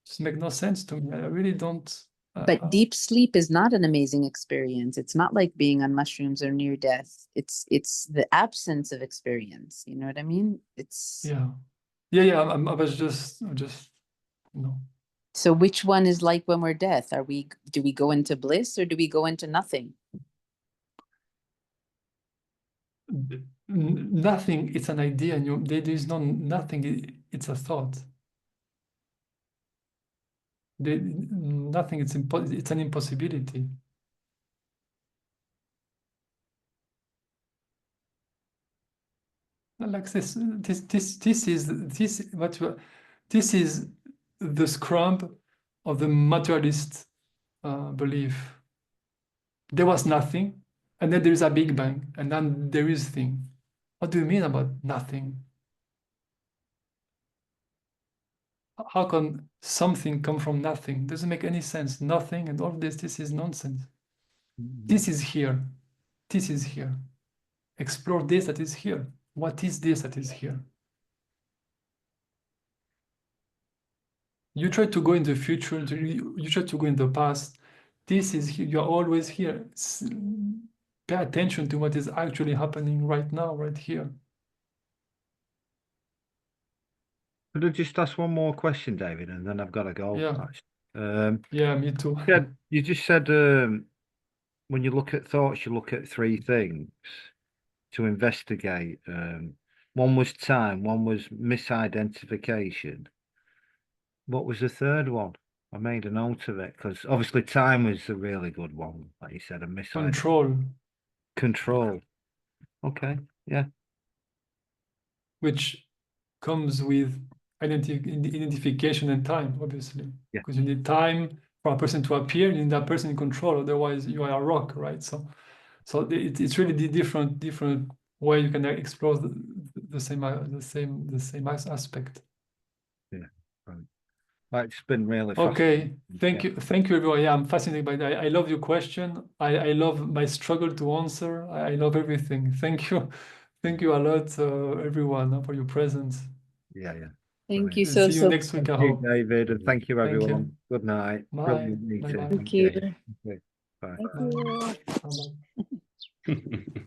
Just make no sense to me. I really don't. But deep sleep is not an amazing experience. It's not like being on mushrooms or near death. It's the absence of experience. You know what I mean? It's yeah. I was just no. So which one is like when we're death? Do we go into bliss or do we go into nothing? Nothing. It's an idea, and there is nothing. It's a thought. Nothing. It's an impossibility. Like this is the scrum of the materialist belief. There was nothing, and then there is a big bang, and then there is thing. What do you mean about nothing? How can something come from nothing? Doesn't make any sense. Nothing and all this is nonsense. This is here. This is here. Explore this that is here. What is this that is here? You try to go in the future, you try to go in the past. This is here. You're always here. Pay attention to what is actually happening right now, right here. Could I just ask one more question, David, and then I've got to go? Yeah, me too. Yeah, you just said when you look at thoughts, you look at three things to investigate. One was time, one was misidentification. What was the third one? I made a note of it because obviously time was a really good one, like you said, a Control. Control. Okay, yeah. Which comes with identification and time, obviously. Yeah. Because you need time for a person to appear, you need that person in control, otherwise you are a rock, right? So it's really the different way you can explore the same aspect. Yeah, right. It's been really Okay, thank Yeah. you everyone. Yeah, I'm fascinated by that. I love your question. I love my struggle to answer. I love everything. Thank you a lot, everyone, for your presence. Yeah. Thank Brilliant. you See you next week, I Thank you, hope. David, and thank you, Thank you. everyone. Good night. Bye. Brilliant meeting. Bye-bye. Thank you. Okay. Bye. Thank you. Bye-bye.